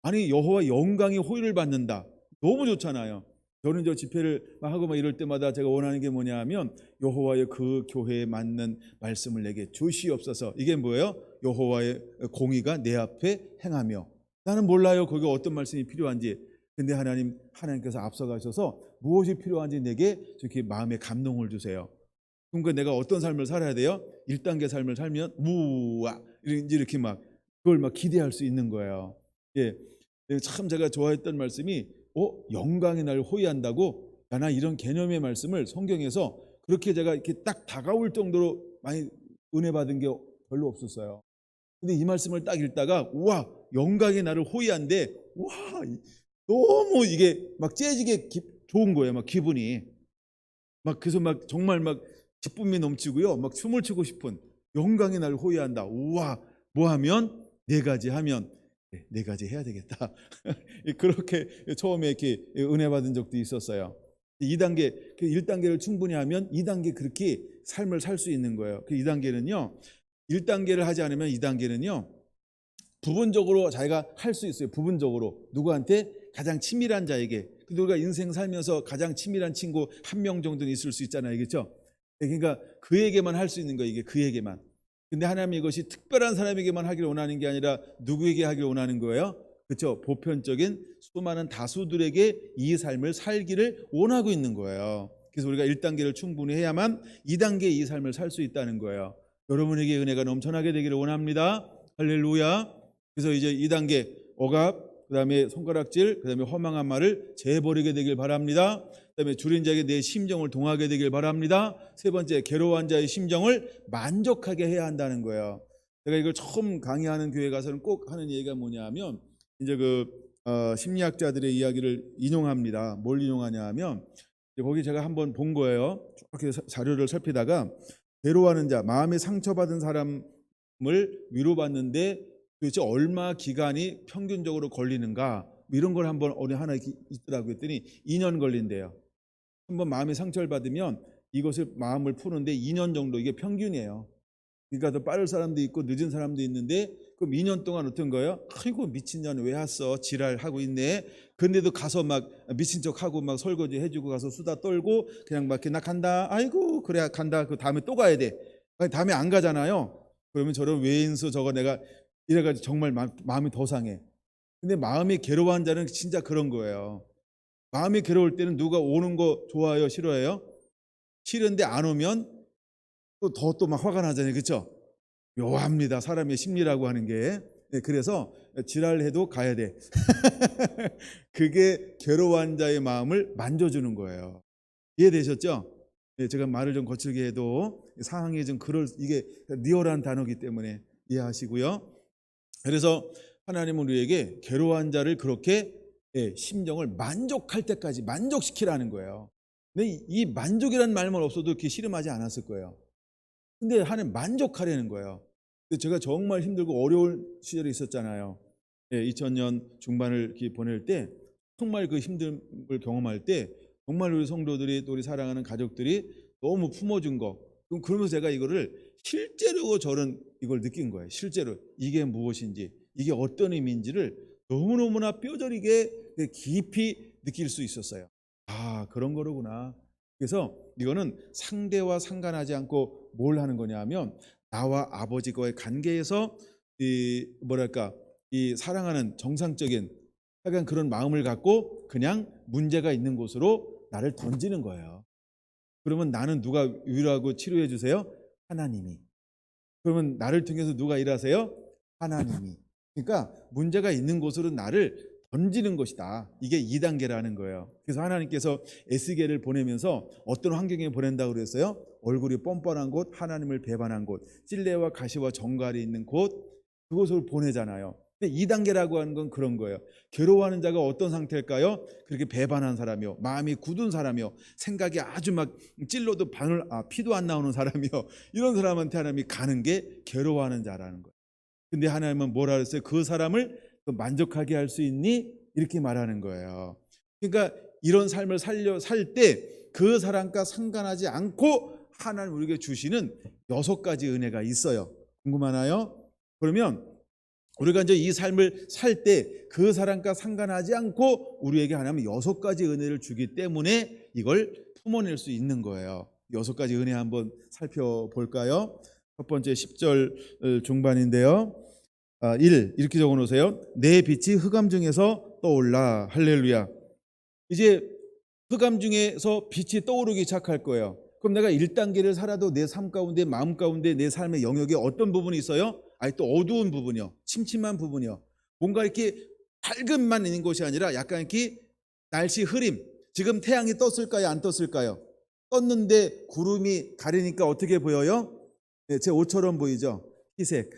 아니 여호와 영광이 호의를 받는다. 너무 좋잖아요. 저는 저 집회를 막 하고 막 이럴 때마다 제가 원하는 게 뭐냐 하면 여호와의 그 교회에 맞는 말씀을 내게 주시옵소서. 이게 뭐예요? 여호와의 공의가 내 앞에 행하며. 나는 몰라요. 거기 어떤 말씀이 필요한지. 근데 하나님께서 앞서가셔서 무엇이 필요한지 내게 저렇게 마음에 감동을 주세요. 그러니까 내가 어떤 삶을 살아야 돼요? 1단계 삶을 살면 우와 이렇게 막 그걸 막 기대할 수 있는 거예요. 예, 참 제가 좋아했던 말씀이 영광이 날 호위한다고. 나 이런 개념의 말씀을 성경에서 그렇게 제가 이렇게 딱 다가올 정도로 많이 은혜 받은 게 별로 없었어요. 근데 이 말씀을 딱 읽다가 우와 영광이 나를 호위한데 와 너무 이게 막 재지게 좋은 거예요. 막 기분이 막 그래서 막 정말 막 기쁨이 넘치고요. 막 춤을 추고 싶은 영광이 나를 호위한다. 우와 뭐 하면 네 가지 하면 네 가지 해야 되겠다. 그렇게 처음에 이렇게 은혜 받은 적도 있었어요. 2단계, 1단계를 충분히 하면 2단계 그렇게 삶을 살 수 있는 거예요. 그 2단계는요, 1단계를 하지 않으면 2단계는요, 부분적으로 자기가 할 수 있어요. 부분적으로. 누구한테? 가장 친밀한 자에게. 우리가 인생 살면서 가장 친밀한 친구 1명 정도는 있을 수 있잖아요. 그렇죠? 그러니까 그에게만 할 수 있는 거예요. 이게 그에게만. 근데 하나님이 이것이 특별한 사람에게만 하기를 원하는 게 아니라 누구에게 하기를 원하는 거예요? 그렇죠? 보편적인 수많은 다수들에게 이 삶을 살기를 원하고 있는 거예요. 그래서 우리가 1단계를 충분히 해야만 2단계의 이 삶을 살 수 있다는 거예요. 여러분에게 은혜가 넘쳐나게 되기를 원합니다. 할렐루야. 그래서 이제 2단계 억압, 그 다음에 손가락질, 그 다음에 허망한 말을 재버리게 되길 바랍니다. 그 다음에 줄인 자에게 내 심정을 동하게 되길 바랍니다. 세 번째, 괴로워한 자의 심정을 만족하게 해야 한다는 거예요. 제가 이걸 처음 강의하는 교회 가서는 꼭 하는 얘기가 뭐냐 하면 이제 심리학자들의 이야기를 인용합니다. 뭘 인용하냐 하면 거기 제가 한번 본 거예요. 이렇게 자료를 살피다가 괴로워하는 자, 마음에 상처받은 사람을 위로받는데 도대체 얼마 기간이 평균적으로 걸리는가 이런 걸 한번 어디 하나 있더라고요. 했더니 2년 걸린대요. 한번 마음에 상처를 받으면 이것을 마음을 푸는데 2년 정도, 이게 평균이에요. 그러니까 더 빠른 사람도 있고 늦은 사람도 있는데 그럼 2년 동안 어떤 거예요? 아이고 미친년 왜 왔어? 지랄하고 있네. 근데도 가서 막 미친 척하고 막 설거지 해주고 가서 수다 떨고 그냥 막 이렇게 나 간다. 아이고 그래 간다. 그 다음에 또 가야 돼. 아니, 다음에 안 가잖아요. 그러면 저런 외인수 저거 내가 이래가지고 정말 마음이 더 상해. 근데 마음이 괴로워한 자는 진짜 그런 거예요. 마음이 괴로울 때는 누가 오는 거 좋아해요? 싫어해요? 싫은데 안 오면 또 막 화가 나잖아요. 그렇죠? 묘합니다. 사람의 심리라고 하는 게. 네, 그래서 지랄해도 가야 돼. 그게 괴로워한 자의 마음을 만져주는 거예요. 이해되셨죠? 네, 제가 말을 좀 거칠게 해도 상황이 좀 이게 리얼한 단어이기 때문에 이해하시고요. 그래서 하나님은 우리에게 괴로워한 자를 그렇게 심정을 만족할 때까지 만족시키라는 거예요. 근데 이 만족이라는 말만 없어도 이렇게 씨름하지 않았을 거예요. 근데 하나님 만족하려는 거예요. 제가 정말 힘들고 어려운 시절이 있었잖아요. 2000년 중반을 이렇게 보낼 때 정말 그 힘듦을 경험할 때 정말 우리 성도들이 또 우리 사랑하는 가족들이 너무 품어준 거. 그러면서 제가 이거를 실제로 저는 이걸 느낀 거예요. 실제로 이게 무엇인지 이게 어떤 의미인지를 너무너무나 뼈저리게 깊이 느낄 수 있었어요. 아 그런 거로구나. 그래서 이거는 상대와 상관하지 않고 뭘 하는 거냐 하면 나와 아버지과의 관계에서 이 사랑하는 정상적인 약간 그런 마음을 갖고 그냥 문제가 있는 곳으로 나를 던지는 거예요. 그러면 나는 누가 위로하고 치료해 주세요? 하나님이. 그러면 나를 통해서 누가 일하세요? 하나님이. 그러니까 문제가 있는 곳으로 나를 던지는 것이다. 이게 2단계라는 거예요. 그래서 하나님께서 에스겔을 보내면서 어떤 환경에 보낸다고 그랬어요? 얼굴이 뻔뻔한 곳, 하나님을 배반한 곳, 찔레와 가시와 정갈이 있는 곳, 그곳을 보내잖아요. 근데 2단계라고 하는 건 그런 거예요. 괴로워하는 자가 어떤 상태일까요? 그렇게 배반한 사람이요, 마음이 굳은 사람이요, 생각이 아주 막 찔러도 피도 안 나오는 사람이요, 이런 사람한테 하나님이 가는 게 괴로워하는 자라는 거예요. 근데 하나님은 뭐라 그랬어요? 그 사람을 만족하게 할 수 있니? 이렇게 말하는 거예요. 그러니까 이런 삶을 살 때 그 사람과 상관하지 않고 하나님 우리에게 주시는 6가지 은혜가 있어요. 궁금하나요? 그러면 우리가 이제 이 삶을 살 때 그 사람과 상관하지 않고 우리에게 하나님은 6가지 은혜를 주기 때문에 이걸 품어낼 수 있는 거예요. 6가지 은혜 한번 살펴볼까요? 첫 번째 10절 중반인데요. 1 이렇게 적어 놓으세요. 내 빛이 흑암 중에서 떠올라. 할렐루야. 이제 흑암 중에서 빛이 떠오르기 시작할 거예요. 그럼 내가 1단계를 살아도 내 삶 가운데, 마음 가운데, 내 삶의 영역에 어떤 부분이 있어요? 또 어두운 부분이요, 침침한 부분이요, 뭔가 이렇게 밝음만 있는 것이 아니라 약간 이렇게 날씨 흐림. 지금 태양이 떴을까요, 안 떴을까요? 떴는데 구름이 가리니까 어떻게 보여요? 네, 제 옷처럼 보이죠? 희색.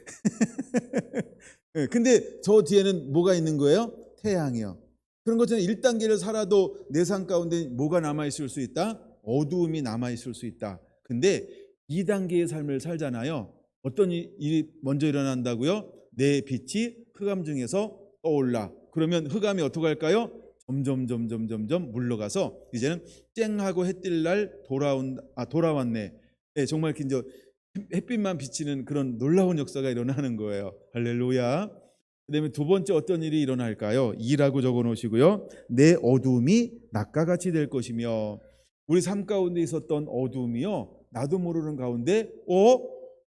네, 근데 저 뒤에는 뭐가 있는 거예요? 태양이요. 그런 것처럼 1단계를 살아도 내 삶 가운데 뭐가 남아있을 수 있다? 어두움이 남아있을 수 있다. 근데 2단계의 삶을 살잖아요. 어떤 일이 먼저 일어난다고요? 내 빛이 흑암 중에서 떠올라. 그러면 흑암이 어떻게 할까요? 점점 물러가서 이제는 쨍하고 해뜰 날 돌아왔네. 네, 정말 이제 햇빛만 비치는 그런 놀라운 역사가 일어나는 거예요. 할렐루야. 그다음에 두 번째 어떤 일이 일어날까요? 2라고 적어 놓으시고요. 내 어두움이 낮과 같이 될 것이며. 우리 삶 가운데 있었던 어두움이요, 나도 모르는 가운데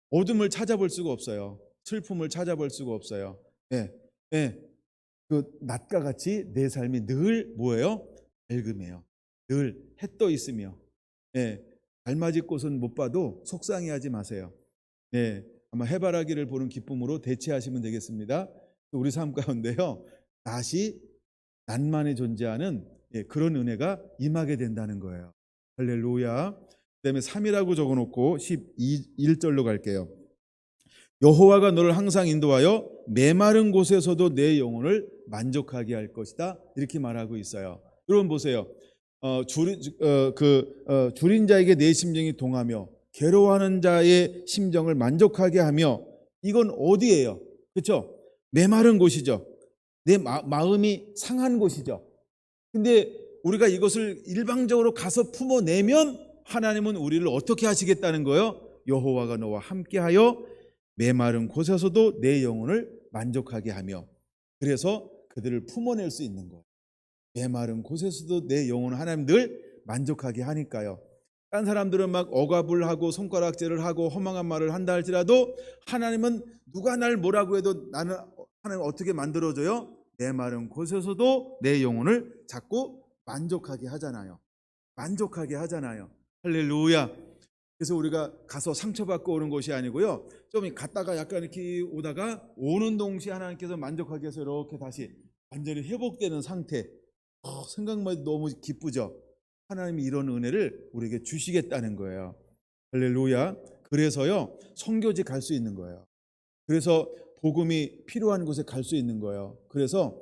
어둠을 찾아볼 수가 없어요. 슬픔을 찾아볼 수가 없어요. 예, 예. 그 낮과 같이 내 삶이 늘 뭐예요? 밝음이에요. 늘 해 떠 있으며. 예, 달맞이 꽃은 못 봐도 속상해하지 마세요. 예, 아마 해바라기를 보는 기쁨으로 대체하시면 되겠습니다. 우리 삶 가운데요, 낮만이 존재하는 그런 은혜가 임하게 된다는 거예요. 할렐루야. 그다음에 3이라고 적어놓고 11절로 갈게요. 여호와가 너를 항상 인도하여 메마른 곳에서도 내 영혼을 만족하게 할 것이다. 이렇게 말하고 있어요. 여러분 보세요. 줄인 자에게 내 심정이 동하며 괴로워하는 자의 심정을 만족하게 하며. 이건 어디예요? 그렇죠? 메마른 곳이죠. 내 마음이 상한 곳이죠. 근데 우리가 이것을 일방적으로 가서 품어내면 하나님은 우리를 어떻게 하시겠다는 거예요? 여호와가 너와 함께하여 메마른 곳에서도 내 영혼을 만족하게 하며. 그래서 그들을 품어낼 수 있는 거예요. 메마른 곳에서도 내 영혼을 하나님 늘 만족하게 하니까요. 딴 사람들은 막 억압을 하고 손가락질을 하고 허망한 말을 한다 할지라도 하나님은 누가 날 뭐라고 해도 나는 하나님 어떻게 만들어줘요? 메마른 곳에서도 내 영혼을 자꾸 만족하게 하잖아요. 만족하게 하잖아요. 할렐루야. 그래서 우리가 가서 상처받고 오는 것이 아니고요, 좀 갔다가 약간 이렇게 오다가 오는 동시에 하나님께서 만족하게 해서 이렇게 다시 완전히 회복되는 상태. 생각만 해도 너무 기쁘죠. 하나님이 이런 은혜를 우리에게 주시겠다는 거예요. 할렐루야. 그래서요, 선교지 갈 수 있는 거예요. 그래서 복음이 필요한 곳에 갈 수 있는 거예요. 그래서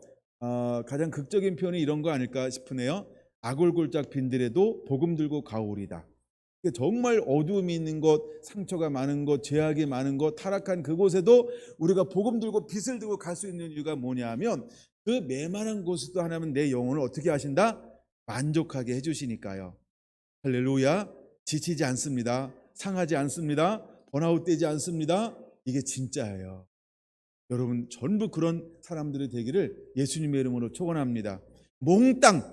가장 극적인 표현이 이런 거 아닐까 싶으네요. 아골골짝 빈들에도 복음 들고 가오리다. 정말 어두움이 있는 곳, 상처가 많은 곳, 죄악이 많은 곳, 타락한 그곳에도 우리가 복음 들고 빛을 들고 갈 수 있는 이유가 뭐냐 하면, 그 메마른 곳에도 하나님은 내 영혼을 어떻게 하신다? 만족하게 해주시니까요. 할렐루야. 지치지 않습니다. 상하지 않습니다. 번아웃되지 않습니다. 이게 진짜예요. 여러분 전부 그런 사람들이 되기를 예수님의 이름으로 축원합니다. 몽땅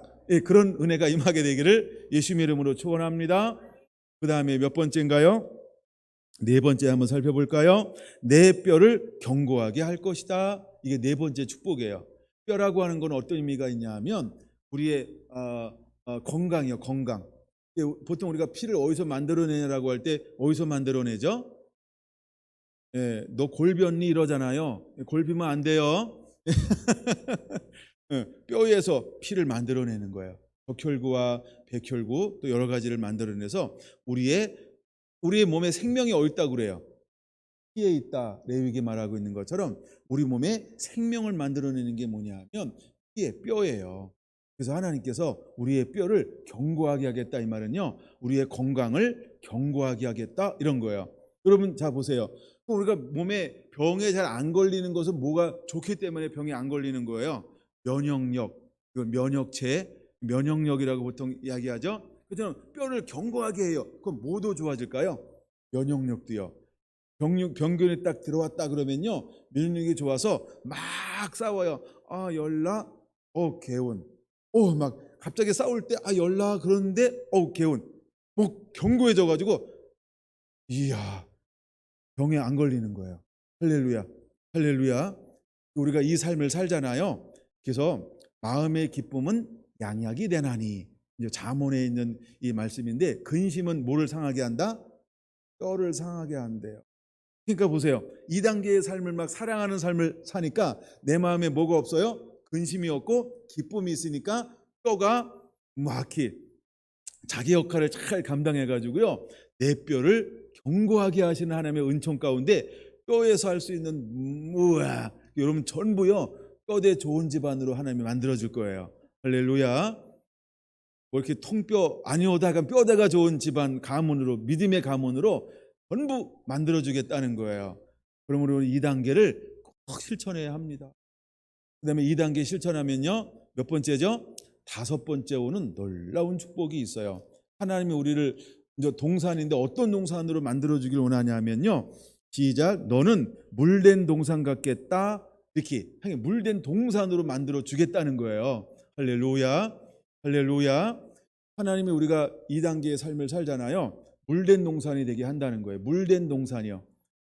그런 은혜가 임하게 되기를 예수님의 이름으로 축원합니다. 그 다음에 몇 번째인가요? 4번째 한번 살펴볼까요? 내 뼈를 견고하게 할 것이다. 이게 4번째 축복이에요. 뼈라고 하는 건 어떤 의미가 있냐 하면 우리의 건강이요, 건강. 보통 우리가 피를 어디서 만들어내냐라고 할 때 어디서 만들어내죠? 너 골변이 이러잖아요. 골비면 안 돼요. 뼈에서 피를 만들어내는 거예요. 적혈구와 백혈구 또 여러 가지를 만들어내서 우리의 몸에 생명이 어디 있다고 그래요? 피에 있다. 레위기 말하고 있는 것처럼 우리 몸에 생명을 만들어내는 게 뭐냐 하면 피에 뼈예요. 그래서 하나님께서 우리의 뼈를 견고하게 하겠다, 이 말은요, 우리의 건강을 견고하게 하겠다, 이런 거예요. 여러분 자 보세요. 우리가 몸에 병에 잘 안 걸리는 것은 뭐가 좋기 때문에 병이 안 걸리는 거예요? 면역력, 면역체, 면역력이라고 보통 이야기하죠. 그렇죠? 뼈를 견고하게 해요. 그럼 뭐도 좋아질까요? 면역력도요. 병균이 딱 들어왔다 그러면요, 면역력이 좋아서 막 싸워요. 아 열나, 개운. 막 갑자기 싸울 때 열나, 그런데 개운. 뭐 견고해져 가지고 이야, 병에 안 걸리는 거예요. 할렐루야, 할렐루야. 우리가 이 삶을 살잖아요. 그래서 마음의 기쁨은 양약이 되나니, 이제 잠언에 있는 이 말씀인데, 근심은 뭐를 상하게 한다? 뼈를 상하게 한대요. 그러니까 보세요. 2단계의 삶을 막 사랑하는 삶을 사니까 내 마음에 뭐가 없어요? 근심이 없고 기쁨이 있으니까 뼈가 막히 자기 역할을 잘 감당해 가지고요, 내 뼈를 견고하게 하시는 하나님의 은총 가운데 뼈에서 할 수 있는 여러분 전부요, 뼈대 좋은 집안으로 하나님이 만들어 줄 거예요. 할렐루야. 뭐 이렇게 통뼈 아니오다가 뼈대가 좋은 집안 가문으로, 믿음의 가문으로 전부 만들어 주겠다는 거예요. 그러므로 2단계를 꼭 실천해야 합니다. 그다음에 2단계 실천하면요, 몇 번째죠? 5번째 오는 놀라운 축복이 있어요. 하나님이 우리를 이제 동산인데 어떤 동산으로 만들어 주길 원하냐면요, 시작. 너는 물된 동산 같겠다. 이렇게 물된 동산으로 만들어 주겠다는 거예요. 할렐루야, 할렐루야. 하나님이 우리가 2단계의 삶을 살잖아요. 물된 동산이 되게 한다는 거예요. 물된 동산이요.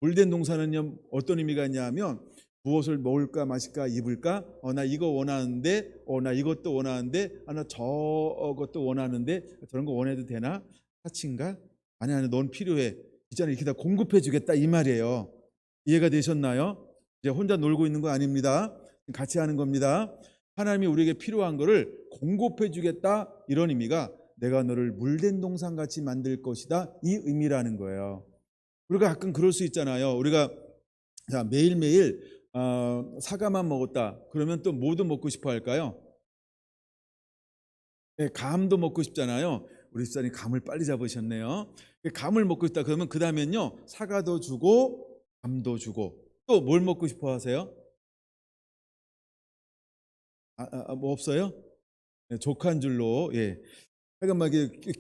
물된 동산은요, 어떤 의미가 있냐면, 무엇을 먹을까 마실까 입을까, 나 이거 원하는데, 나 이것도 원하는데, 나 저것도 원하는데, 저런 거 원해도 되나? 사치인가? 아니 넌 필요해. 있잖아, 이렇게 다 공급해 주겠다 이 말이에요. 이해가 되셨나요? 이제 혼자 놀고 있는 거 아닙니다. 같이 하는 겁니다. 하나님이 우리에게 필요한 거를 공급해 주겠다, 이런 의미가 내가 너를 물된 동산같이 만들 것이다, 이 의미라는 거예요. 우리가 가끔 그럴 수 있잖아요. 우리가 매일매일 사과만 먹었다 그러면 또 뭐도 먹고 싶어 할까요? 네, 감도 먹고 싶잖아요. 우리 집사님 감을 빨리 잡으셨네요. 감을 먹고 싶다 그러면 그 다음엔요, 사과도 주고 감도 주고, 또 뭘 먹고 싶어 하세요? 뭐 없어요? 네, 족한 줄로. 예. 그러니까 막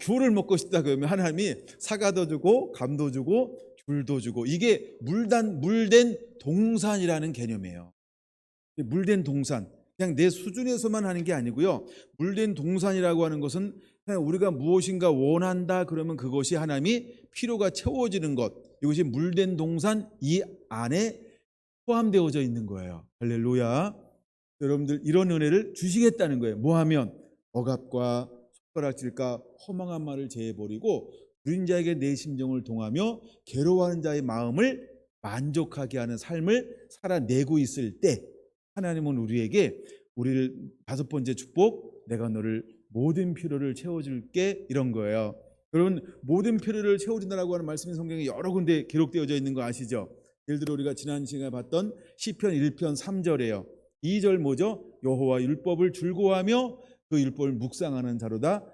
귤을 먹고 싶다 그러면 하나님이 사과도 주고 감도 주고 귤도 주고, 이게 물된 동산이라는 개념이에요. 물된 동산, 그냥 내 수준에서만 하는 게 아니고요, 물된 동산이라고 하는 것은 그냥 우리가 무엇인가 원한다 그러면 그것이 하나님이 필요가 채워지는 것, 이것이 물된 동산 이 안에 포함되어져 있는 거예요. 할렐루야. 여러분들 이런 은혜를 주시겠다는 거예요. 뭐하면? 억압과 손가락질과 허망한 말을 제해버리고 누린 자에게 내 심정을 동하며 괴로워하는 자의 마음을 만족하게 하는 삶을 살아내고 있을 때, 하나님은 우리에게 우리를 5번째 축복, 내가 너를 모든 필요를 채워줄게, 이런 거예요. 여러분, 모든 필요를 채워준다라고 하는 말씀이 성경에 여러 군데 기록되어져 있는 거 아시죠? 예를 들어 우리가 지난 시간에 봤던 시편 1편 3절에요. 2절 뭐죠? 여호와 율법을 즐거워하며 그 율법을 묵상하는 자로다.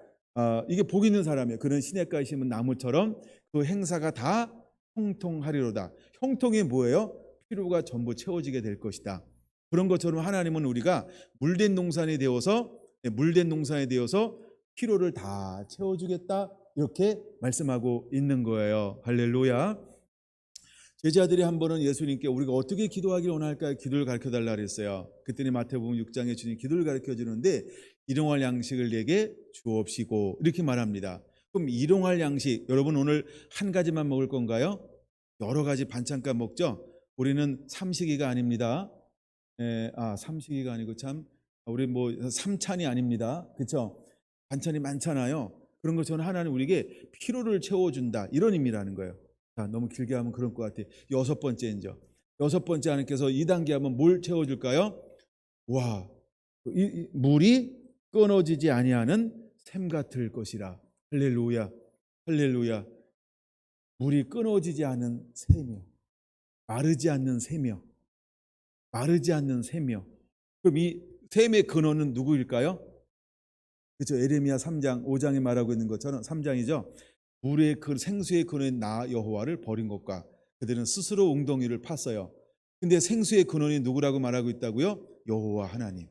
이게 복 있는 사람이에요. 그는 시냇가에 심은 나무처럼 그 행사가 다 형통하리로다. 형통이 뭐예요? 필요가 전부 채워지게 될 것이다. 그런 것처럼 하나님은 우리가 물된 동산이 되어서 필요를 다 채워주겠다, 이렇게 말씀하고 있는 거예요. 할렐루야. 제자들이 한 번은 예수님께 우리가 어떻게 기도하기를 원할까 기도를 가르쳐달라 그랬어요. 그랬더니 마태복음 6장에 주님 기도를 가르쳐 주는데, 일용할 양식을 내게 주옵시고, 이렇게 말합니다. 그럼 일용할 양식, 여러분 오늘 한 가지만 먹을 건가요? 여러 가지 반찬값 먹죠? 우리는 삼식이가 아닙니다. 삼식이가 아니고 우리 뭐 삼찬이 아닙니다. 그렇죠? 반찬이 많잖아요. 그런 것처럼 하나님 우리에게 필요를 채워준다, 이런 의미라는 거예요. 너무 길게 하면 그럴 것 같아요. 6번째인죠. 6번째 하나님께서 2단계 하면 뭘 채워줄까요? 물이 끊어지지 아니하는 샘 같을 것이라. 할렐루야, 할렐루야. 물이 끊어지지 않은 샘이요, 마르지 않는 샘이요, 마르지 않는 샘이요. 그럼 이 샘의 근원은 누구일까요? 그렇죠. 에레미야 3장 5장에 말하고 있는 것처럼, 3장이죠. 물의 생수의 근원인 나 여호와를 버린 것과 그들은 스스로 웅덩이를 팠어요. 근데 생수의 근원이 누구라고 말하고 있다고요? 여호와 하나님.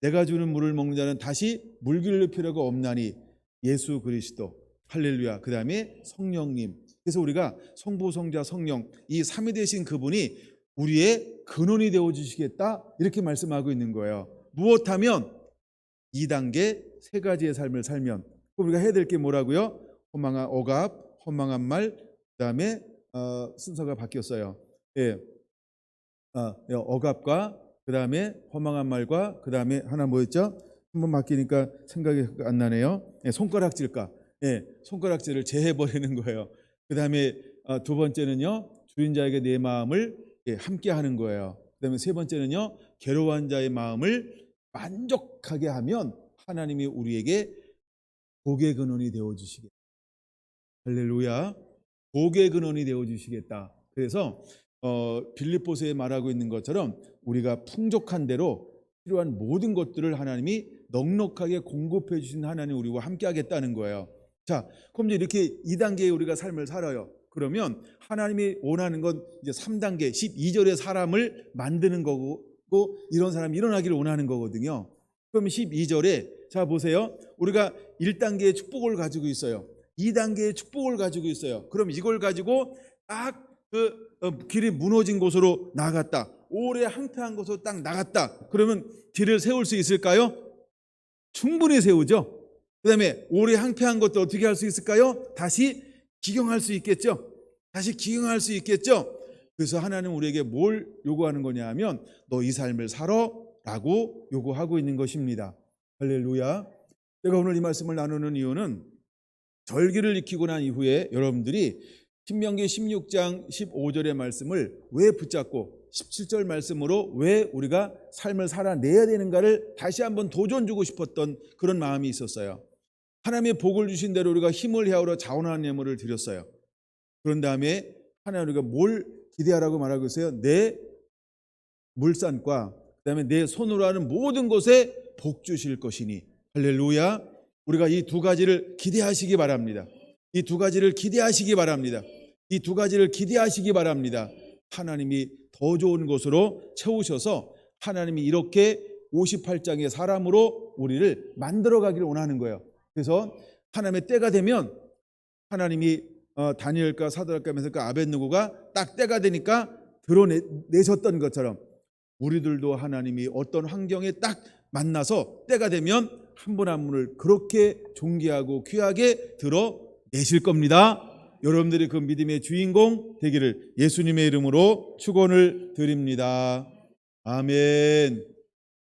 내가 주는 물을 먹는 자는 다시 물 기를 필요가 없나니 예수 그리스도. 할렐루야. 그 다음에 성령님. 그래서 우리가 성부, 성자, 성령 이 삼위 되신 그분이 우리의 근원이 되어 주시겠다 이렇게 말씀하고 있는 거예요. 무엇하면 2단계 세 가지의 삶을 살면 우리가 해야 될 게 뭐라고요? 허망한 억압, 허망한 말, 그다음에 순서가 바뀌었어요. 예, 억압과 그다음에 허망한 말과 그다음에 하나 뭐였죠? 한번 바뀌니까 생각이 안 나네요. 예, 손가락질가. 예, 손가락질을 제해 버리는 거예요. 그다음에 두 번째는요, 줄인 자에게 내 마음을 함께 하는 거예요. 그다음에 세 번째는요, 괴로워한 자의 마음을 만족하게 하면 하나님이 우리에게 복의 근원이 되어 주시겠다. 할렐루야. 복의 근원이 되어 주시겠다. 그래서 빌립보서에 말하고 있는 것처럼 우리가 풍족한 대로 필요한 모든 것들을 하나님이 넉넉하게 공급해 주신 하나님 우리와 함께 하겠다는 거예요. 자, 그럼 이제 이렇게 2단계의 우리가 삶을 살아요. 그러면 하나님이 원하는 건 이제 3단계 12절의 사람을 만드는 거고 이런 사람이 일어나기를 원하는 거거든요. 그럼 12절에 자 보세요. 우리가 1단계의 축복을 가지고 있어요. 2단계의 축복을 가지고 있어요. 그럼 이걸 가지고 딱 그 길이 무너진 곳으로 나갔다. 오래 항폐한 곳으로 딱 나갔다. 그러면 길을 세울 수 있을까요? 충분히 세우죠. 그 다음에 오래 항폐한 것도 어떻게 할 수 있을까요? 다시 기경할 수 있겠죠. 다시 기경할 수 있겠죠. 그래서 하나님 우리에게 뭘 요구하는 거냐 하면 너 이 삶을 살아 라고 요구하고 있는 것입니다. 할렐루야. 제가 오늘 이 말씀을 나누는 이유는 절기를 익히고 난 이후에 여러분들이 신명기 16장 15절의 말씀을 왜 붙잡고 17절 말씀으로 왜 우리가 삶을 살아내야 되는가를 다시 한번 도전 주고 싶었던 그런 마음이 있었어요. 하나님의 복을 주신 대로 우리가 힘을 헤아려 자원하는 예물을 드렸어요. 그런 다음에 하나님 우리가 뭘 기대하라고 말하고 있어요? 내 물산과 그다음에 내 손으로 하는 모든 것에 복 주실 것이니 할렐루야. 우리가 이 두 가지를 기대하시기 바랍니다. 이 두 가지를 기대하시기 바랍니다. 이 두 가지를 기대하시기 바랍니다. 하나님이 더 좋은 것으로 채우셔서 하나님이 이렇게 58장의 사람으로 우리를 만들어 가기를 원하는 거예요. 그래서 하나님의 때가 되면 하나님이 다니엘과 사드락과 메삭과 아벳느고가 딱 때가 되니까 드러내셨던 것처럼 우리들도 하나님이 어떤 환경에 딱 만나서 때가 되면 한 분 한 분을 그렇게 존귀하고 귀하게 드러내실 겁니다. 여러분들이 그 믿음의 주인공 되기를 예수님의 이름으로 축원을 드립니다. 아멘.